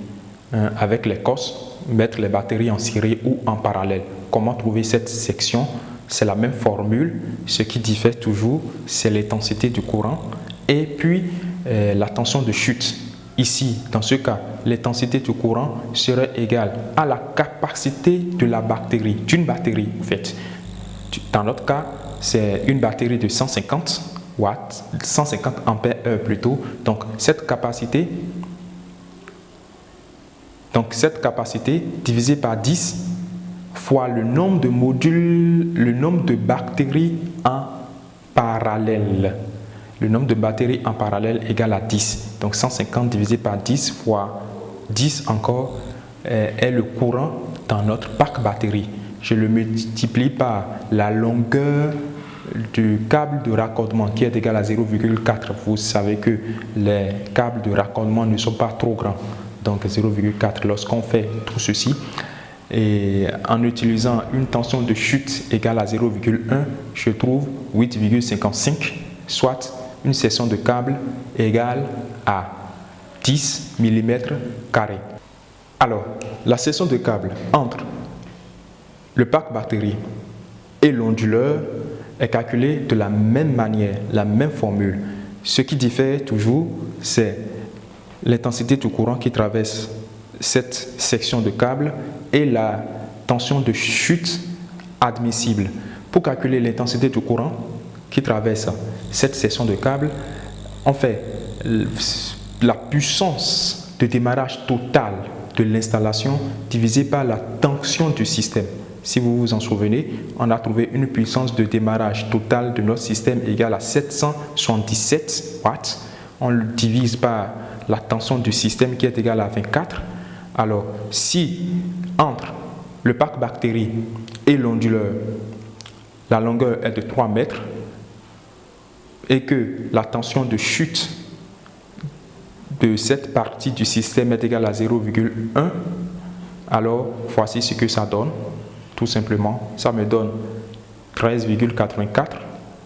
avec les COS, mettre les batteries en série ou en parallèle. Comment trouver cette section? C'est la même formule. Ce qui diffère toujours, c'est l'intensité du courant et puis la tension de chute. Ici, dans ce cas, l'intensité du courant serait égale à la capacité de la batterie, d'une batterie en fait. Dans notre cas, c'est une batterie de 150 watts, 150 ampères plutôt. Donc cette capacité divisée par 10 fois le nombre de modules, le nombre de batteries en parallèle. Le nombre de batteries en parallèle égale à 10. Donc 150 divisé par 10 fois 10 encore est le courant dans notre pack batterie. Je le multiplie par la longueur du câble de raccordement qui est égal à 0,4. Vous savez que les câbles de raccordement ne sont pas trop grands. Donc 0,4 lorsqu'on fait tout ceci. Et en utilisant une tension de chute égale à 0,1, je trouve 8,55, soit une section de câble égale à 10 mm². Alors, la section de câble entre le pack batterie et l'onduleur est calculée de la même manière, la même formule. Ce qui diffère toujours, c'est l'intensité du courant qui traverse cette section de câble et la tension de chute admissible. Pour calculer l'intensité du courant qui traverse cette section de câble, on fait la puissance de démarrage totale de l'installation divisée par la tension du système. Si vous vous en souvenez, on a trouvé une puissance de démarrage totale de notre système égale à 777 watts. On le divise par la tension du système qui est égale à 24. Alors, si entre le pack batterie et l'onduleur, la longueur est de 3 mètres et que la tension de chute de cette partie du système est égale à 0,1, alors voici ce que ça donne. Tout simplement, ça me donne 13,84,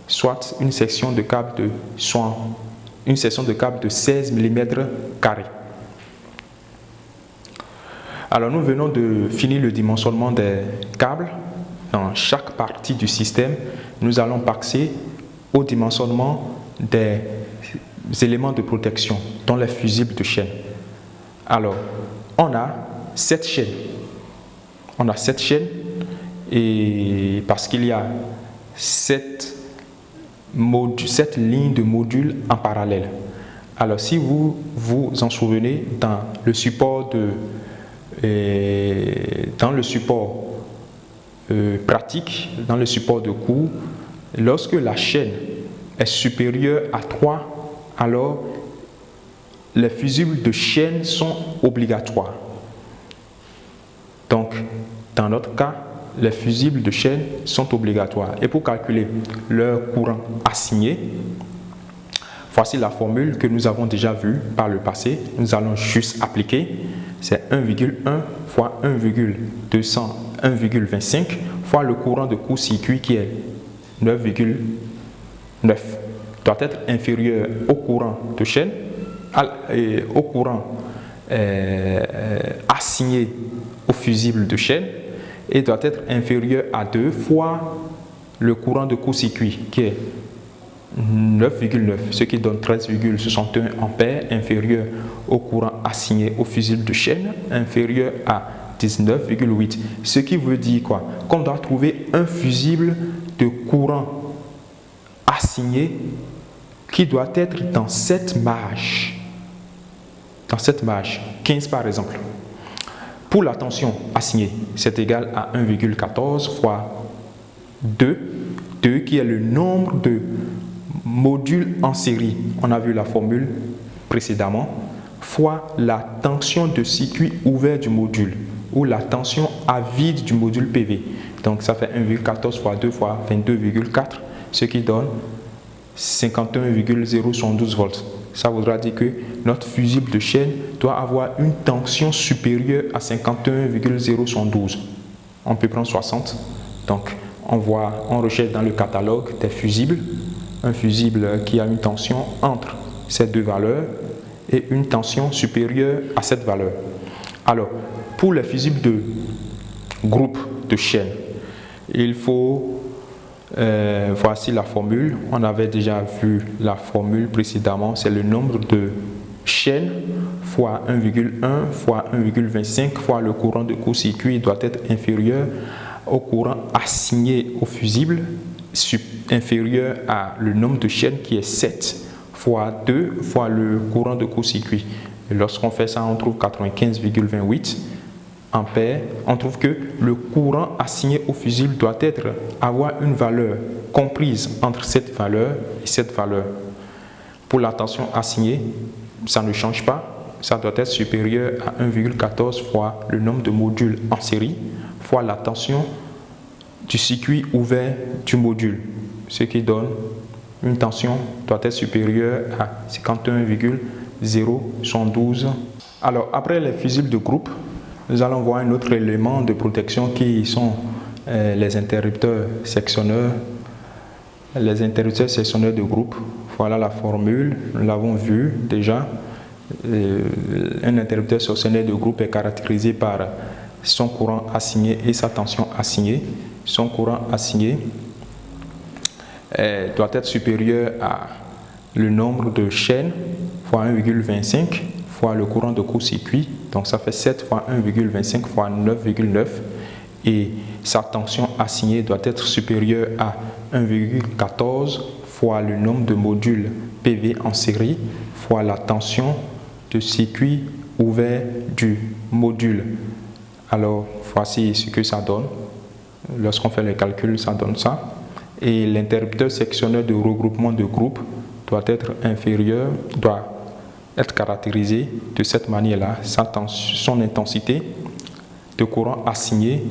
soit une section de câble de 16 mm². Alors nous venons de finir le dimensionnement des câbles. Dans chaque partie du système, nous allons passer au dimensionnement des éléments de protection, dont les fusibles de chaîne. Alors, on a 7 chaînes. On a 7 chaînes et parce qu'il y a 7 lignes de modules en parallèle. Alors, si vous vous en souvenez, dans le support pratique, dans le support de cours, lorsque la chaîne est supérieure à 3, alors les fusibles de chaîne sont obligatoires. Donc, dans notre cas, les fusibles de chaîne sont obligatoires. Et pour calculer leur courant assigné, voici la formule que nous avons déjà vue par le passé. Nous allons juste appliquer. C'est 1,1 fois 1,25 fois le courant de court-circuit qui est 9,9. Doit être inférieur au courant de chaîne, au courant assigné au fusible de chaîne, et doit être inférieur à 2 fois le courant de court-circuit qui est 9,9, ce qui donne 13,61 ampères, inférieur au courant assigné au fusible de chaîne, inférieur à 19,8. Ce qui veut dire quoi? Qu'on doit trouver un fusible de courant assigné qui doit être dans cette marge. Dans cette marge, 15 par exemple. Pour la tension assignée, c'est égal à 1,14 fois 2 qui est le nombre de modules en série. On a vu la formule précédemment, fois la tension de circuit ouvert du module ou la tension à vide du module PV. Donc ça fait 1,14 fois 2 fois 22,4, ce qui donne 51,012 volts. Ça voudra dire que notre fusible de chaîne doit avoir une tension supérieure à 51,012. On peut prendre 60. Donc, on recherche dans le catalogue des fusibles, un fusible qui a une tension entre ces deux valeurs et une tension supérieure à cette valeur. Alors, pour les fusibles de groupe de chaîne, il faut, voici la formule. On avait déjà vu la formule précédemment, c'est le nombre de chaînes fois 1,1 fois 1,25 fois le courant de court-circuit doit être inférieur au courant assigné au fusible, inférieur à le nombre de chaînes qui est 7 fois 2 fois le courant de court-circuit. Et lorsqu'on fait ça, on trouve 95,28 ampères. On trouve que le courant assigné au fusible doit avoir une valeur comprise entre cette valeur et cette valeur. Pour la tension assignée, ça ne change pas. Ça doit être supérieur à 1,14 fois le nombre de modules en série fois la tension du circuit ouvert du module, ce qui donne une tension doit être supérieure à 51,012. Alors, après les fusibles de groupe, nous allons voir un autre élément de protection qui sont les interrupteurs sectionneurs. Les interrupteurs sectionneurs de groupe, voilà la formule, nous l'avons vu déjà. Un interrupteur sectionneur de groupe est caractérisé par son courant assigné et sa tension assignée. Son courant assigné doit être supérieur à le nombre de chaînes fois 1,25 fois le courant de court-circuit. Donc ça fait 7 fois 1,25 fois 9,9. Et sa tension assignée doit être supérieure à 1,14 fois le nombre de modules PV en série fois la tension de circuit ouvert du module. Alors, voici ce que ça donne. Lorsqu'on fait les calculs, ça donne ça. Et l'interrupteur sectionneur de regroupement de groupe doit être caractérisé de cette manière-là. Son intensité de courant assigné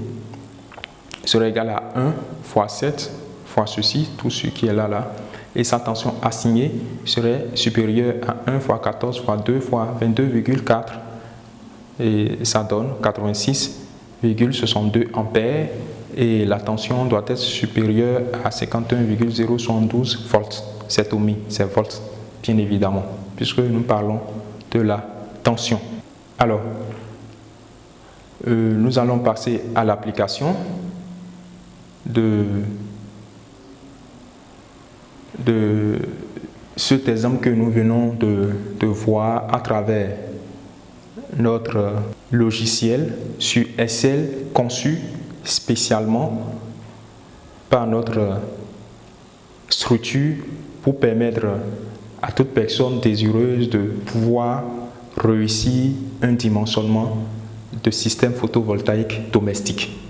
serait égale à 1 fois 7 fois ceci, tout ce qui est là. Et sa tension assignée serait supérieure à 1 fois 14 fois 2 fois 22,4. Et ça donne 86,62 ampères. Et la tension doit être supérieure à 51,012 volts. C'est ohms, c'est volts, bien évidemment, puisque nous parlons de la tension. Alors, nous allons passer à l'application de cet exemple que nous venons de voir à travers notre logiciel sur SL conçu spécialement par notre structure pour permettre à toute personne désireuse de pouvoir réussir un dimensionnement de système photovoltaïque domestique.